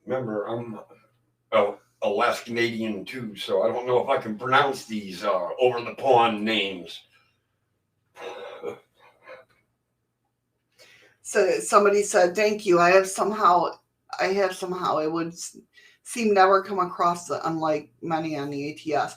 Remember, I'm a last Canadian too, so I don't know if I can pronounce these over the pond names. So somebody said, "Thank you. I have somehow. It would seem never come across the unlike many on the ATS."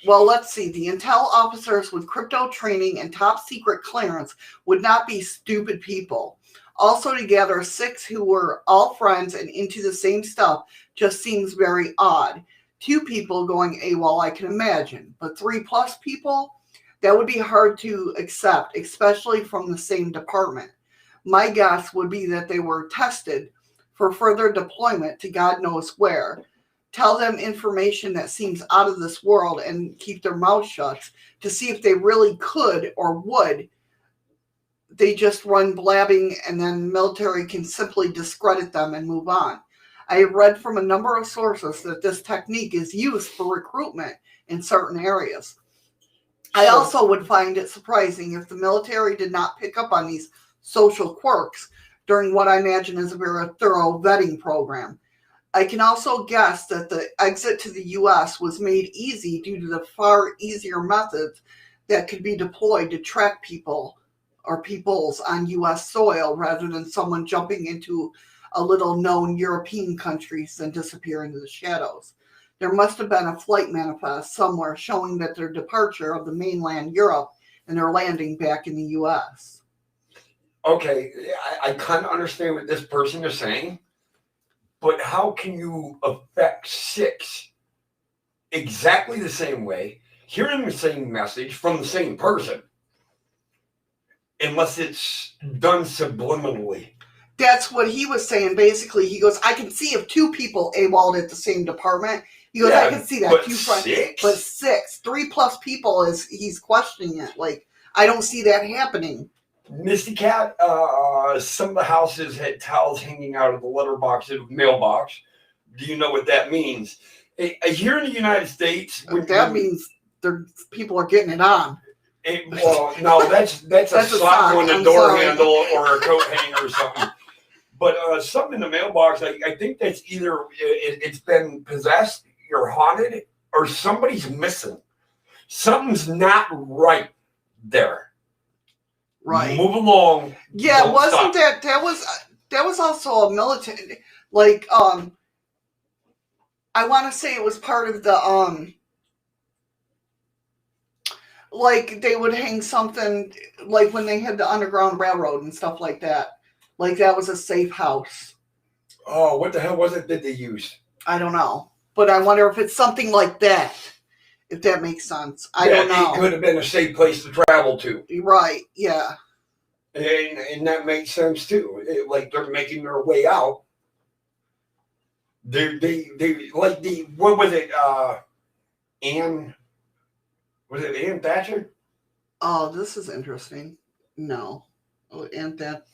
Well, let's see. The intel officers with crypto training and top secret clearance would not be stupid people. Also, to gather 6 who were all friends and into the same stuff just seems very odd. 2 people going AWOL, I can imagine, but 3+ people, that would be hard to accept, especially from the same department. My guess would be that they were tested for further deployment to God knows where. Tell them information that seems out of this world and keep their mouths shut to see if they really could or would. They just run blabbing and then military can simply discredit them and move on. I have read from a number of sources that this technique is used for recruitment in certain areas. I also would find it surprising if the military did not pick up on these social quirks during what I imagine is a very thorough vetting program. I can also guess that the exit to the U.S. was made easy due to the far easier methods that could be deployed to track people or peoples on U.S. soil rather than someone jumping into a little known European countries and disappear into the shadows. There must have been a flight manifest somewhere showing that their departure of the mainland Europe and their landing back in the U.S. Okay, I kind of understand what this person is saying, but how can you affect 6 exactly the same way, hearing the same message from the same person, unless it's done subliminally? That's what he was saying. Basically, he goes, I can see if 2 people AWOL'd at the same department. He goes, I can see that. But 6? But 6, 3+ people he's questioning it. Like, I don't see that happening. Misty Cat, some of the houses had towels hanging out of the letterbox of the mailbox. Do you know what that means? Here in the United States, means people are getting it on. Well, no, that's a sock on the door handle or a coat hanger or something. But something in the mailbox, I think that's either it's been possessed, you're haunted, or somebody's missing. Something's not right there. Right. Move along. Yeah, wasn't stop. That was also a military, like, I want to say it was part of the, like they would hang something, like when they had the Underground Railroad and stuff like that. Like that was a safe house. Oh, what the hell was it that they used? I don't know. But I wonder if it's something like that. If that makes sense. I don't know. It could have been a safe place to travel to. Right, yeah. And that makes sense too. Like they're making their way out. They like what was it? Anne, was it Anne Thatcher? Oh, this is interesting. No. Oh, and that.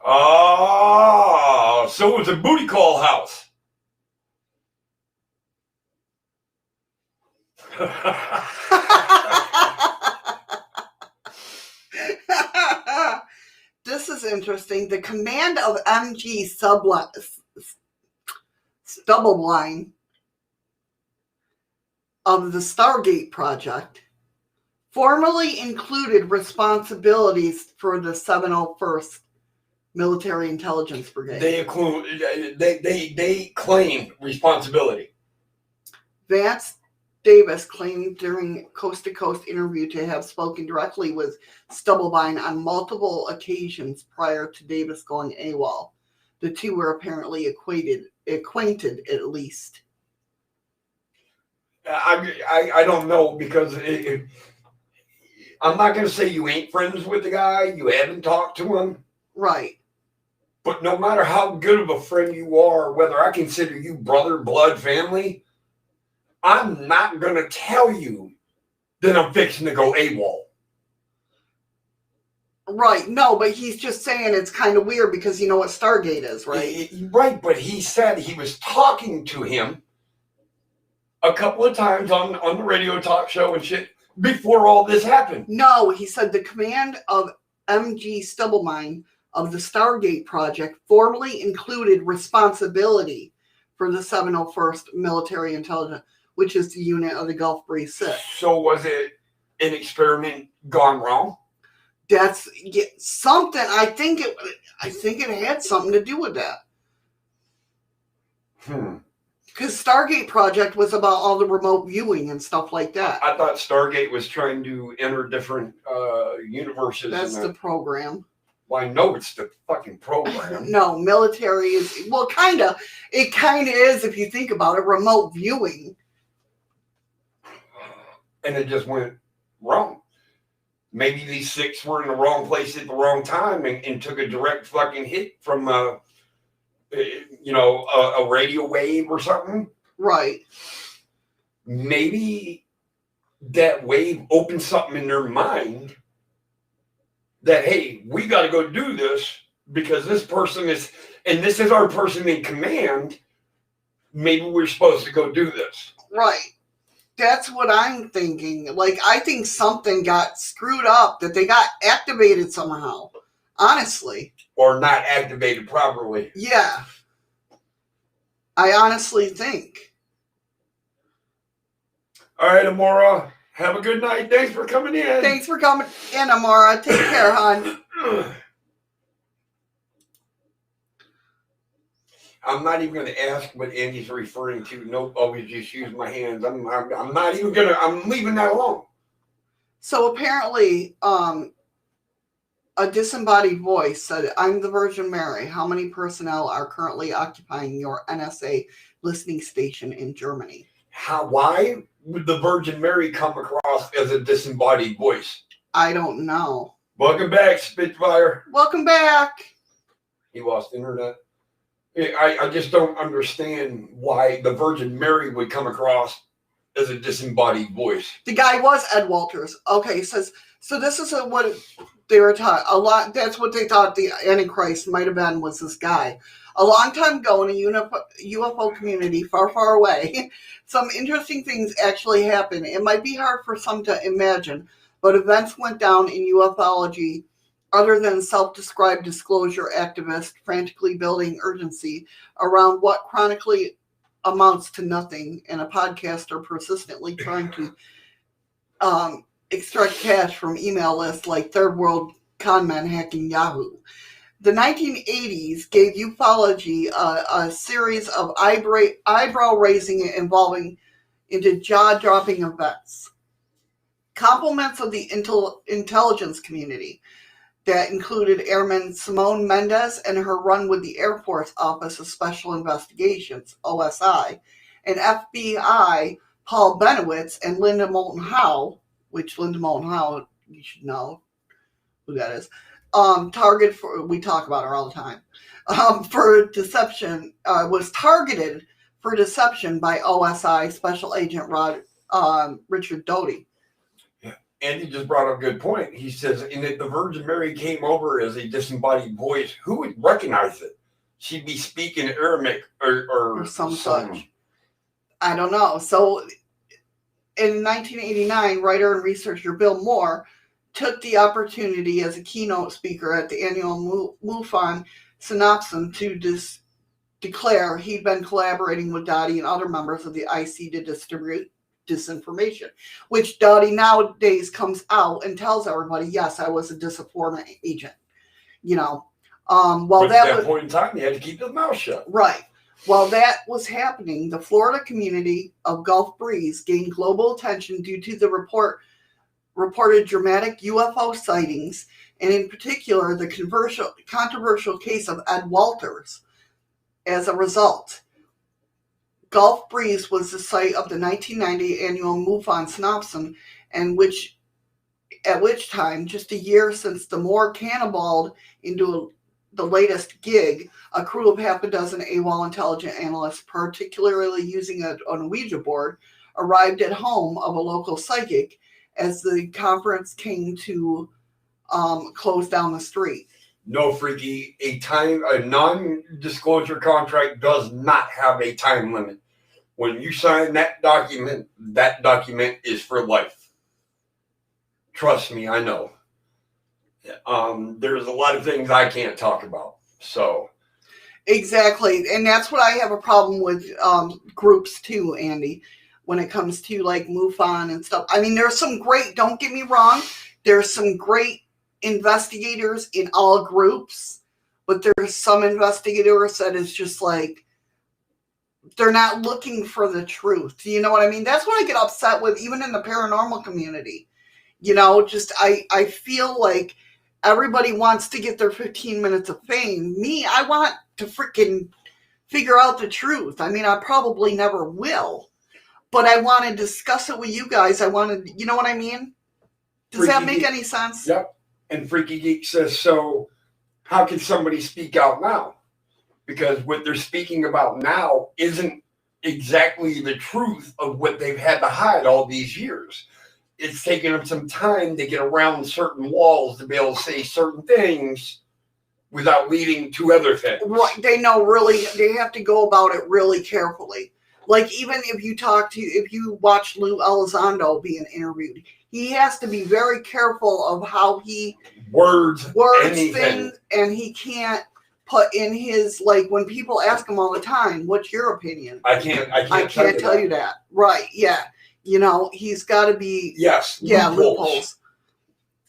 Oh, so it was a booty call house. This is interesting. The command of MG Stubbleline of the Stargate project formally included responsibilities for the 701st Military Intelligence Brigade. They claimed responsibility. Vance Davis claimed during Coast to Coast interview to have spoken directly with Stubblebine on multiple occasions prior to Davis going AWOL. The two were apparently acquainted at least. I don't know, because I'm not going to say you ain't friends with the guy. You haven't talked to him. Right. But no matter how good of a friend you are, whether I consider you brother, blood, family, I'm not going to tell you that I'm fixing to go AWOL. Right. No, but he's just saying it's kind of weird because you know what Stargate is, right? Right, but he said he was talking to him a couple of times on the radio talk show and shit before all this happened. No, he said the command of MG Stubblebine of the Stargate project formally included responsibility for the 701st Military Intelligence, which is the unit of the Gulf Breeze 6. So was it an experiment gone wrong? That's something. I think it had something to do with that. Because Stargate Project was about all the remote viewing and stuff like that. I thought Stargate was trying to enter different universes. That's the program. Well, I know it's the fucking program. No, military is, well, kind of. It kind of is if you think about it, remote viewing. And it just went wrong. Maybe these 6 were in the wrong place at the wrong time and took a direct fucking hit from a radio wave or something. Right. Maybe that wave opened something in their mind that, hey, we got to go do this because this person is, and this is our person in command. Maybe we're supposed to go do this. Right. That's what I'm thinking. Like, I think something got screwed up, that they got activated somehow. Honestly. Or not activated properly. Yeah. I honestly think. All right, Amora. Have a good night. Thanks for coming in. Thanks for coming in, Amora. Take care, hon. I'm not even going to ask what Andy's referring to. Nope, always just use my hands. I'm not even going to, I'm leaving that alone. So apparently, a disembodied voice said, "I'm the Virgin Mary. How many personnel are currently occupying your NSA listening station in Germany?" Why would the Virgin Mary come across as a disembodied voice? I don't know. Welcome back, Spitfire. Welcome back. He lost internet. I just don't understand why the Virgin Mary would come across as a disembodied voice. The guy was Ed Walters. Okay, says, so this is what they were taught. A lot. That's what they thought the Antichrist might have been, was this guy. A long time ago in a UFO community far, far away, some interesting things actually happened. It might be hard for some to imagine, but events went down in ufology other than self-described disclosure activists frantically building urgency around what chronically amounts to nothing, and a podcaster persistently trying to extract cash from email lists like third world conmen hacking Yahoo. The 1980s gave ufology a series of eyebrow-raising involving into jaw-dropping events. Compliments of the intelligence community that included Airman Simone Mendez and her run with the Air Force Office of Special Investigations, OSI, and FBI Paul Benowitz and Linda Moulton Howe, which Linda Moulton Howe, you should know who that is, targeted for, we talk about her all the time, for deception, was targeted for deception by OSI Special Agent Richard Doty. And he just brought up a good point. He says, and if the Virgin Mary came over as a disembodied voice, who would recognize it? She'd be speaking Aramaic or some such. I don't know. So in 1989, writer and researcher Bill Moore took the opportunity as a keynote speaker at the annual MUFON Synopsis to declare he'd been collaborating with Doty and other members of the IC to distribute disinformation, which Doty nowadays comes out and tells everybody, yes, I was a disinformation agent. You know, while at that point in time, he had to keep his mouth shut. Right. While that was happening, the Florida community of Gulf Breeze gained global attention due to the reported dramatic UFO sightings, and in particular, the controversial case of Ed Walters. As a result, Gulf Breeze was the site of the 1990 annual MUFON Synopsis, at which time, just a year since the Moore cannonballed into the latest gig, a crew of half a dozen AWOL intelligence analysts, particularly using a Ouija board, arrived at home of a local psychic as the conference came to close down the street. No, Freaky, a non-disclosure contract does not have a time limit. When you sign that document is for life. Trust me, I know. There's a lot of things I can't talk about. So exactly, and that's what I have a problem with groups too, Andy. When it comes to like MUFON and stuff, I mean, there's some great. Don't get me wrong. There's some great investigators in all groups, but there's some investigators that is just like they're not looking for the truth. You know what I mean? That's what I get upset with, even in the paranormal community. You know, just I feel like everybody wants to get their 15 minutes of fame. Me, I want to freaking figure out the truth. I mean, I probably never will, but I want to discuss it with you guys. I want to, you know what I mean? Does that make any sense? Yep. And Freaky Geek says, so how can somebody speak out now? Because what they're speaking about now isn't exactly the truth of what they've had to hide all these years. It's taken them some time to get around certain walls to be able to say certain things without leading to other things. Right. They have to go about it really carefully. Like, even if you watch Lou Elizondo being interviewed, he has to be very careful of how he words things, and he can't put in his, like, when people ask him all the time, what's your opinion? I can't tell you that. Right. Yeah. You know, he's got to be. Yes. Yeah. Loopholes.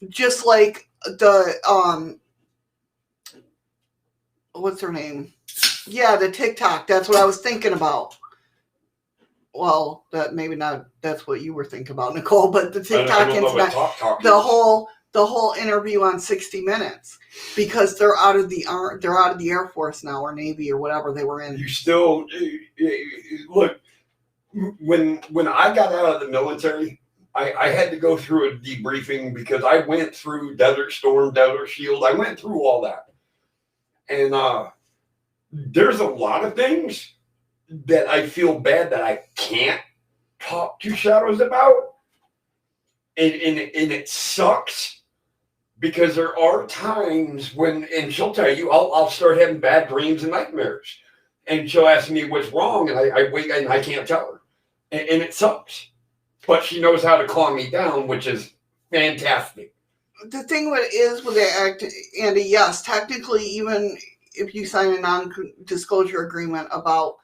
Just like the, what's her name? Yeah. The TikTok. That's what I was thinking about. Well, that maybe not. That's what you were thinking about, Nicole. But the TikTok incident, the whole interview on 60 Minutes, because they're out of the Air Force now, or Navy, or whatever they were in. You still look. When I got out of the military, I had to go through a debriefing because I went through Desert Storm, Desert Shield. I went through all that, and there's a lot of things that I feel bad that I can't talk to Shadows about. And it sucks because there are times when, and she'll tell you, I'll start having bad dreams and nightmares. And she'll ask me what's wrong, and I wait and I can't tell her. And it sucks. But she knows how to calm me down, which is fantastic. The thing with that, Andy, yes, technically, even if you sign a non-disclosure agreement about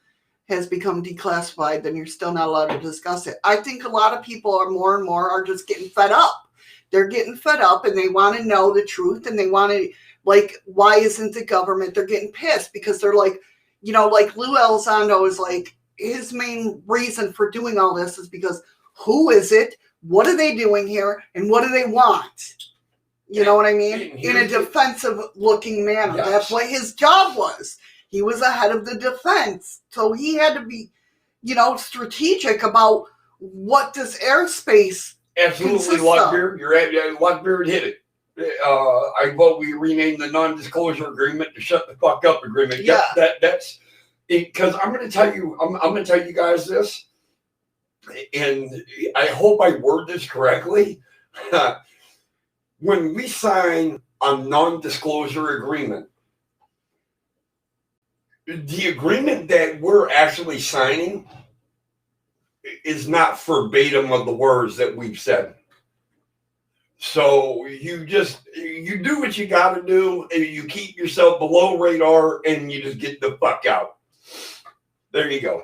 has become declassified, then you're still not allowed to discuss it. I think a lot of people are more and more just getting fed up. They're getting fed up and they want to know the truth, and they want to, like, why isn't the government? They're getting pissed because they're like, you know, like Lou Elizondo is like, his main reason for doing all this is because who is it? What are they doing here? And what do they want? You know what I mean? In a defensive looking manner. Yes. That's what his job was. He was the head of the defense. So he had to be, you know, strategic about what this airspace absolutely, Lockbeard. You're at Lockbeard hit it. I vote we rename the non-disclosure agreement to shut the fuck up agreement. Yeah. That's it, because I'm going to tell you, I'm going to tell you guys this. and I hope I word this correctly. When we sign a non-disclosure agreement, the agreement that we're actually signing is not verbatim of the words that we've said. So you do what you got to do, and you keep yourself below radar, and you just get the fuck out. There you go.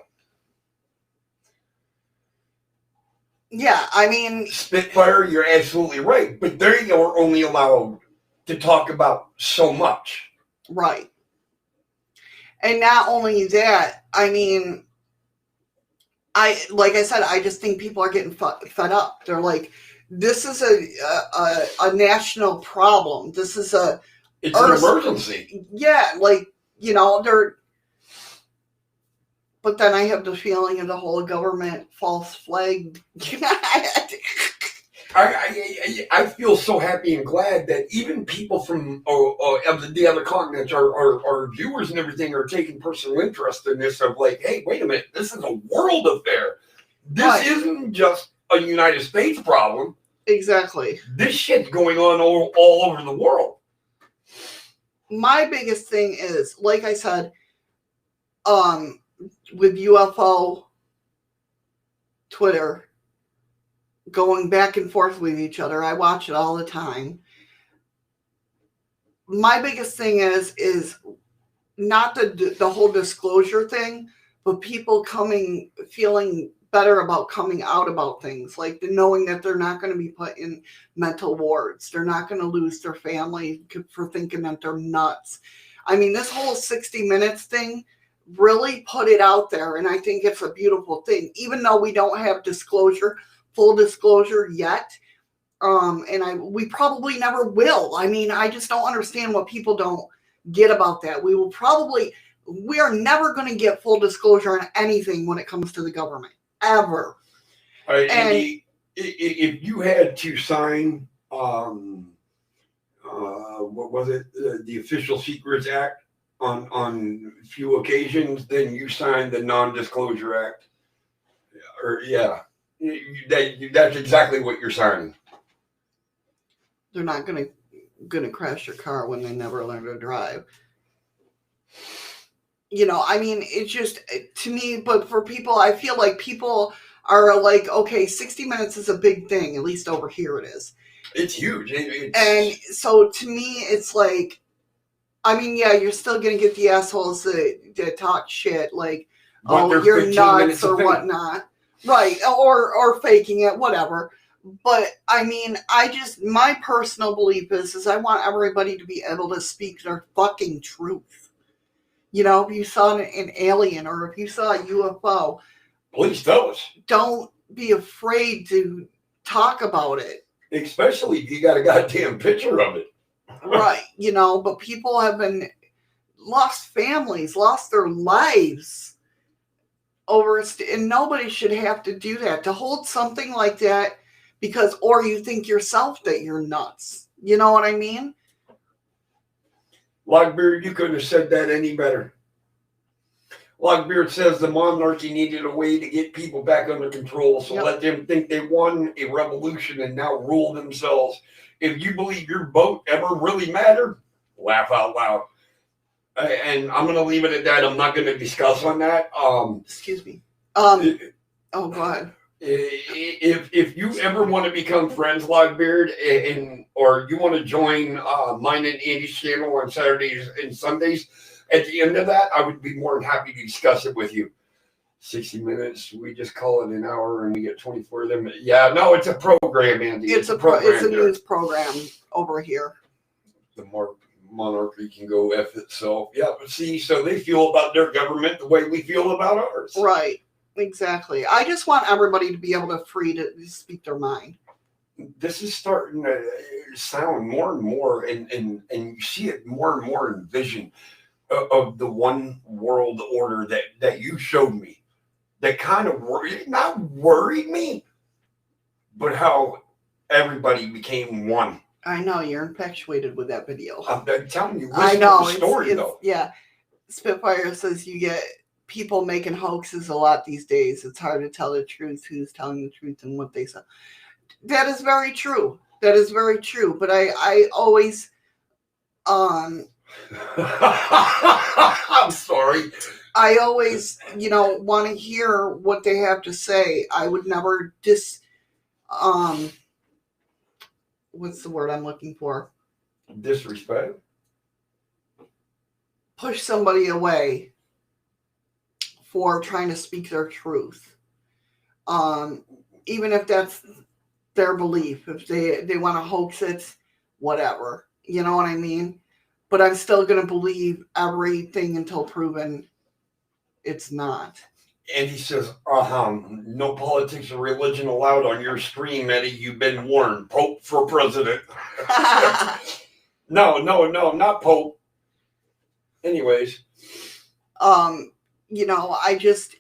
Yeah, I mean, Spitfire, you're absolutely right, but they are only allowed to talk about so much. right. And not only that, I mean, like I said, I just think people are getting fed up. They're like, this is a national problem. This is it's an emergency. Yeah, like, you know, but then I have the feeling of the whole government false flag. I feel so happy and glad that even people from the other continents, our viewers and everything, are taking personal interest in this. Of like, hey, wait a minute, this is a world affair. This isn't just a United States problem. Exactly. This shit's going on all over the world. My biggest thing is, like I said, with UFO Twitter going back and forth with each other. I watch it all the time. My biggest thing is not the whole disclosure thing, but people feeling better about coming out about things, like knowing that they're not going to be put in mental wards. They're not going to lose their family for thinking that they're nuts. I mean, this whole 60 Minutes thing really put it out there, and I think it's a beautiful thing, even though we don't have full disclosure yet. We probably never will. I mean, I just don't understand what people don't get about that. We are never going to get full disclosure on anything when it comes to the government, ever. Andy, if you had to sign, what was it, the Official Secrets Act on a few occasions, then you signed the Non-Disclosure Act. That's exactly what you're signing. They're not gonna crash your car when they never learn to drive. You know, I mean, it's just, to me, but for people, I feel like people are like, okay, 60 Minutes is a big thing, at least over here it is. It's huge. And so to me, it's like, I mean, yeah, you're still going to get the assholes that talk shit, like, oh, you're nuts or whatnot. Right, or faking it, whatever. But, I mean, my personal belief is I want everybody to be able to speak their fucking truth. You know, if you saw an alien or if you saw a UFO, please tell us. Don't be afraid to talk about it. Especially if you got a goddamn picture of it. Right, you know, but people have lost families, lost their lives over it, and nobody should have to do that. To hold something like that or you think yourself that you're nuts. You know what I mean? Lockbeard, you couldn't have said that any better. Lockbeard says the monarchy needed a way to get people back under control, so let them think they won a revolution and now rule themselves. If you believe your vote ever really mattered, laugh out loud. And I'm going to leave it at that. I'm not going to discuss on that. Excuse me. Oh, go ahead. If you ever want to become friends, Lockbeard, or you want to join mine and Andy's channel on Saturdays and Sundays, at the end of that, I would be more than happy to discuss it with you. 60 minutes, we just call it an hour and we get 24 of them. Yeah, no, it's a program, Andy. It's a program. It's a news program over here. The more monarchy can go F it. So, yeah, but see, so they feel about their government the way we feel about ours. Right. Exactly. I just want everybody to be able to free to speak their mind. This is starting to sound more and more, and you see it more and more in vision of the one world order that you showed me. That kind of not worried me, but how everybody became one. I know, you're infatuated with that video. I'm telling you, I know. The story, though. Yeah. Spitfire says you get people making hoaxes a lot these days. It's hard to tell the truth, who's telling the truth and what they say. That is very true. That is very true. But I always, I'm sorry. I always, want to hear what they have to say. I would never what's the word I'm looking for? Disrespect? Push somebody away for trying to speak their truth. Even if that's their belief, if they want to hoax it, whatever. You know what I mean? But I'm still going to believe everything until proven it's not. And he says, no politics or religion allowed on your stream, Eddie. You've been warned. Pope for president. No, not Pope. Anyways. I just,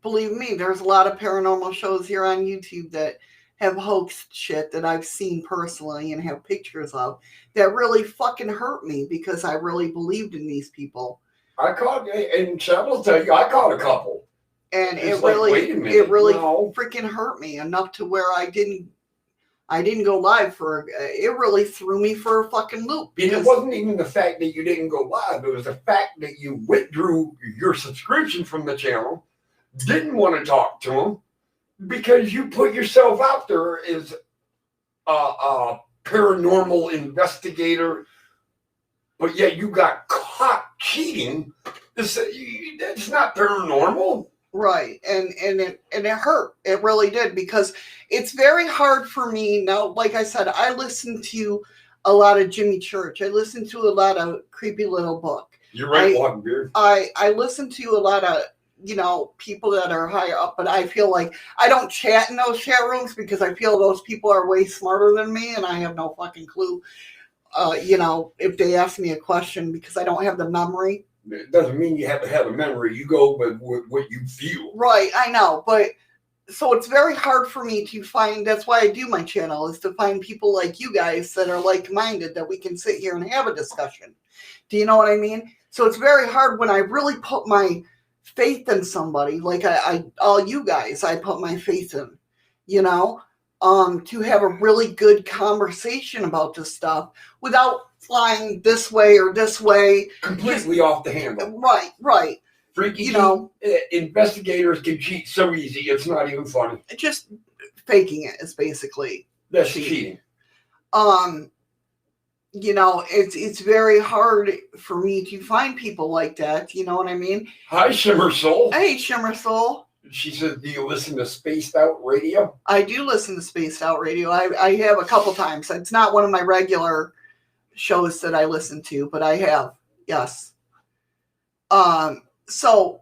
believe me, there's a lot of paranormal shows here on YouTube that have hoaxed shit that I've seen personally and have pictures of that really fucking hurt me because I really believed in these people. And Chad will tell you, I caught a couple. And it's it really no. freaking hurt me enough to where I didn't go live for it. Really threw me for a fucking loop. Because it wasn't even the fact that you didn't go live. It was the fact that you withdrew your subscription from the channel, didn't want to talk to them, because you put yourself out there as a paranormal investigator, but yet you got caught cheating. It's not paranormal. Right. And it hurt. It really did, because it's very hard for me now. Like I said, I listen to a lot of Jimmy Church. I listen to a lot of Creepy Little Book. You're right, Walkenbeard. I listen to a lot of, people that are higher up, but I feel like I don't chat in those chat rooms because I feel those people are way smarter than me and I have no fucking clue, if they ask me a question, because I don't have the memory. It doesn't mean you have to have a memory. You go with what you feel. Right, I know. But so it's very hard for me to find, that's why I do my channel, is to find people like you guys that are like-minded, that we can sit here and have a discussion. Do you know what I mean? So it's very hard when I really put my faith in somebody, like I all you guys, I put my faith in, to have a really good conversation about this stuff without flying this way or this way. Completely off the handle. Right. Freaky, investigators can cheat so easy, it's not even funny. Just faking it is basically that's cheating. It's very hard for me to find people like that. You know what I mean? Hi, Shimmer Soul. Hey, Shimmer Soul. She says, do you listen to Spaced Out Radio? I do listen to Spaced Out Radio. I have a couple times. It's not one of my regular shows that I listen to, but I have. Yes. So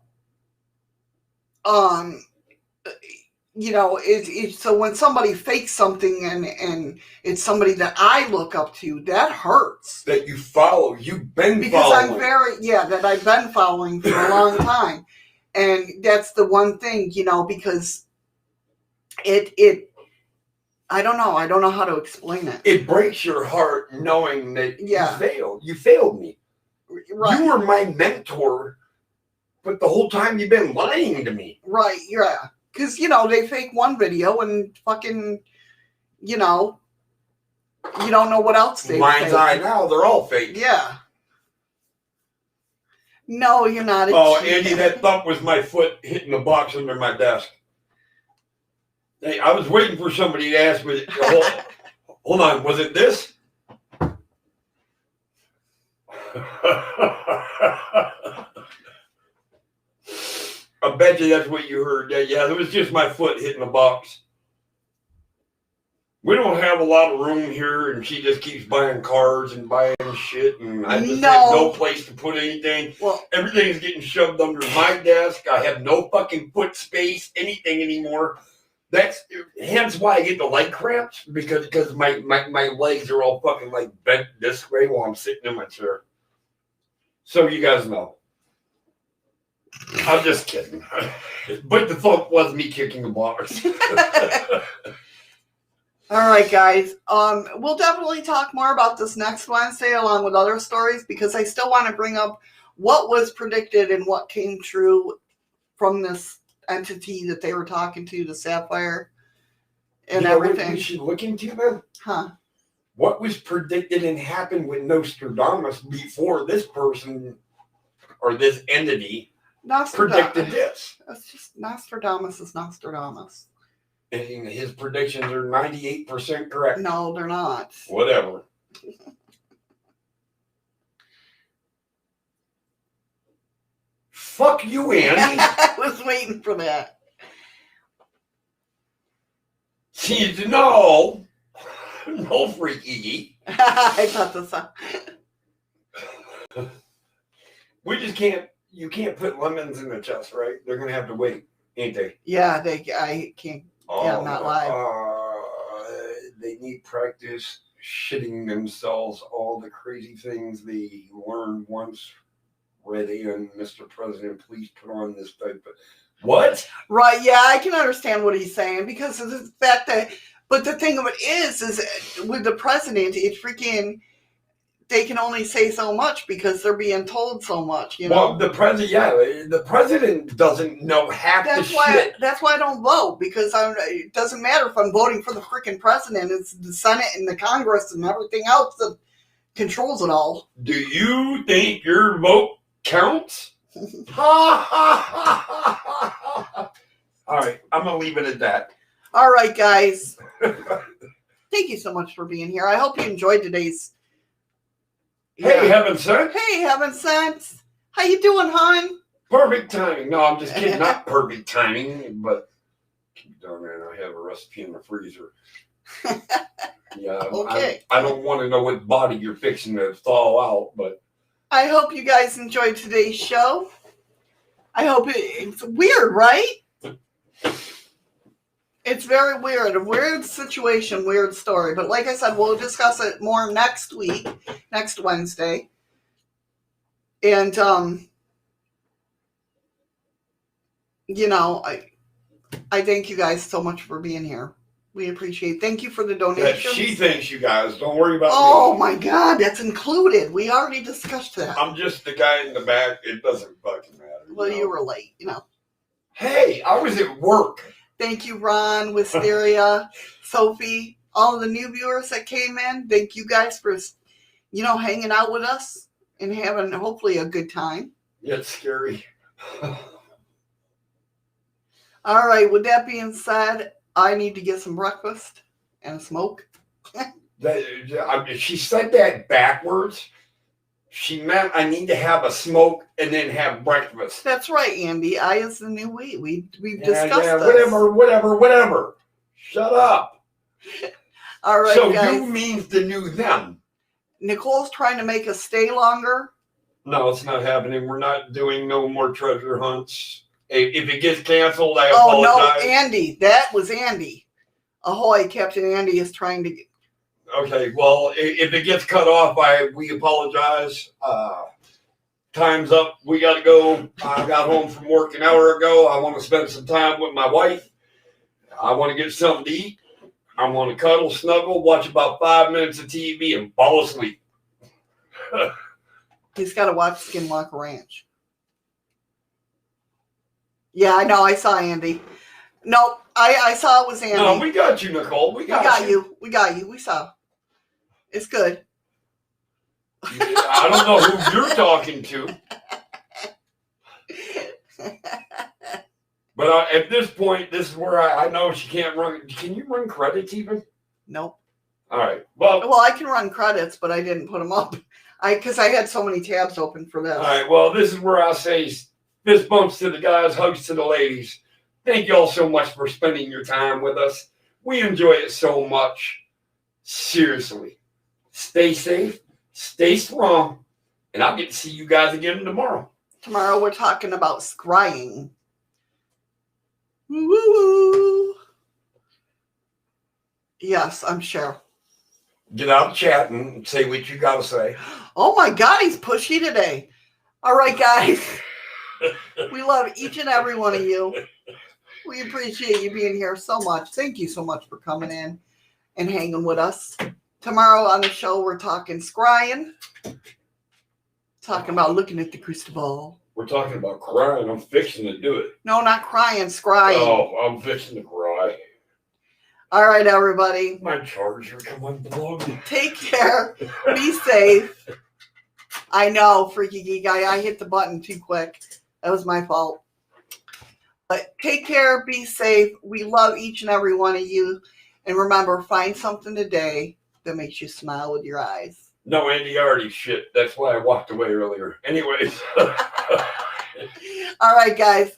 when somebody fakes something and it's somebody that I look up to, that hurts. That you follow, you've been because following. That I've been following for a long time. And that's the one thing, because I don't know. I don't know how to explain it. It breaks your heart knowing that you failed. You failed me. Right. You were my mentor, but the whole time you've been lying to me. Right, yeah. Because, they fake one video and fucking, you don't know what else they Mind's fake. eye now, they're all fake. Yeah. No, you're not. Andy, that thump was my foot hitting the box under my desk. Hey, I was waiting for somebody to ask me. Hold on, was it this? I bet you that's what you heard. Yeah, it was just my foot hitting the box. We don't have a lot of room here, and she just keeps buying cars and buying shit, and I just have no place to put anything. Well, everything's getting shoved under my desk. I have no fucking foot space, anything anymore. That's hence why I get the leg cramps, because my legs are all fucking like bent this way while I'm sitting in my chair. So you guys know. I'm just kidding. But the thump was me kicking the box. All right, guys. We'll definitely talk more about this next Wednesday along with other stories, because I still want to bring up what was predicted and what came true from this entity that they were talking to, the Sapphire, and everything. What we should look into then? Huh? What was predicted and happened with Nostradamus before this person or this entity predicted this? That's just Nostradamus is Nostradamus. And his predictions are 98% correct. No, they're not. Whatever. Fuck you, Andy. I was waiting for that. See, no freaky. I thought the song. We just can't. You can't put lemons in the chest, right? They're gonna have to wait, ain't they? Yeah, I can't. Yeah, I'm not live. They need practice shitting themselves. All the crazy things they learned once. Ready, and Mr. President, please put on this type of what? Right? Yeah, I can understand what he's saying because of the fact that. But the thing of it is with the president, it's freaking. They can only say so much because they're being told so much, you know. Well, the president doesn't know half the shit. That's why I don't vote, because it doesn't matter if I'm voting for the freaking president. It's the Senate and the Congress and everything else that controls it all. Do you think your vote counts? Ha ha ha ha ha. All right, I'm gonna leave it at that. All right, guys. Thank you so much for being here. I hope you enjoyed today's. Hey, Heaven Sent. Hey, Heaven Sent. How you doing, hon? Perfect timing. No, I'm just kidding. Not perfect timing, but darn man, I have a recipe in the freezer. Yeah. Okay. I don't want to know what body you're fixing to thaw out, but. I hope you guys enjoyed today's show. I hope it's weird, right? It's very weird. A weird situation, weird story. But like I said, we'll discuss it more next week, next Wednesday. And, you know, I thank you guys so much for being here. We appreciate it. Thank you for the donation. Yeah, she thanks you guys. Don't worry about me. Oh, my God. That's included. We already discussed that. I'm just the guy in the back. It doesn't fucking matter. Well, you were late, you know. Hey, I was at work. Thank you, Ron, Wisteria, Sophie, all of the new viewers that came in. Thank you guys for, you know, hanging out with us and having hopefully a good time. Yeah, it's scary. All right. With that being said, I need to get some breakfast and a smoke. She said that backwards. She meant I need to have a smoke and then have breakfast. That's right, Andy. I is the new we. We've discussed this. Whatever. Shut up. All right, so guys. you means the new them. Nicole's trying to make us stay longer. No, it's not happening. We're not doing no more treasure hunts. If it gets canceled, I apologize. Oh, no, Andy. That was Andy. Ahoy, Captain Andy is trying to... Okay, well, if it gets cut off, we apologize. Time's up. We got to go. I got home from work an hour ago. I want to spend some time with my wife. I want to get something to eat. I want to cuddle, snuggle, watch about 5 minutes of TV, and fall asleep. He's got to watch Skinwalker Ranch. Yeah, I know. I saw Andy. No, I saw it was Andy. No, we got you, Nicole. We got you. We got you. We saw. It's good. I don't know who you're talking to. But at this point, this is where I know she can't run. Can you run credits even? Nope. All right. Well, I can run credits, but I didn't put them up. Because I had so many tabs open for this. All right. Well, this is where I say fist bumps to the guys, hugs to the ladies. Thank you all so much for spending your time with us. We enjoy it so much. Seriously. Stay safe. Stay strong. And I'll get to see you guys again tomorrow. Tomorrow we're talking about scrying. Woo-woo. Yes, I'm sure. Get out of chat and say what you got to say. Oh my God, he's pushy today. All right, guys. We love each and every one of you. We appreciate you being here so much. Thank you so much for coming in and hanging with us. Tomorrow on the show, we're talking scrying. talking about looking at the crystal ball. We're talking about crying. I'm fixing to do it. No, not crying, scrying. Oh, I'm fixing to cry. All right, everybody. My charger come unplugged. Take care. Be safe. I know, Freaky Geek. I hit the button too quick. That was my fault. But take care. Be safe. We love each and every one of you. And remember, find something today that makes you smile with your eyes. No, Andy, I already shit. That's why I walked away earlier. Anyways. All right, guys.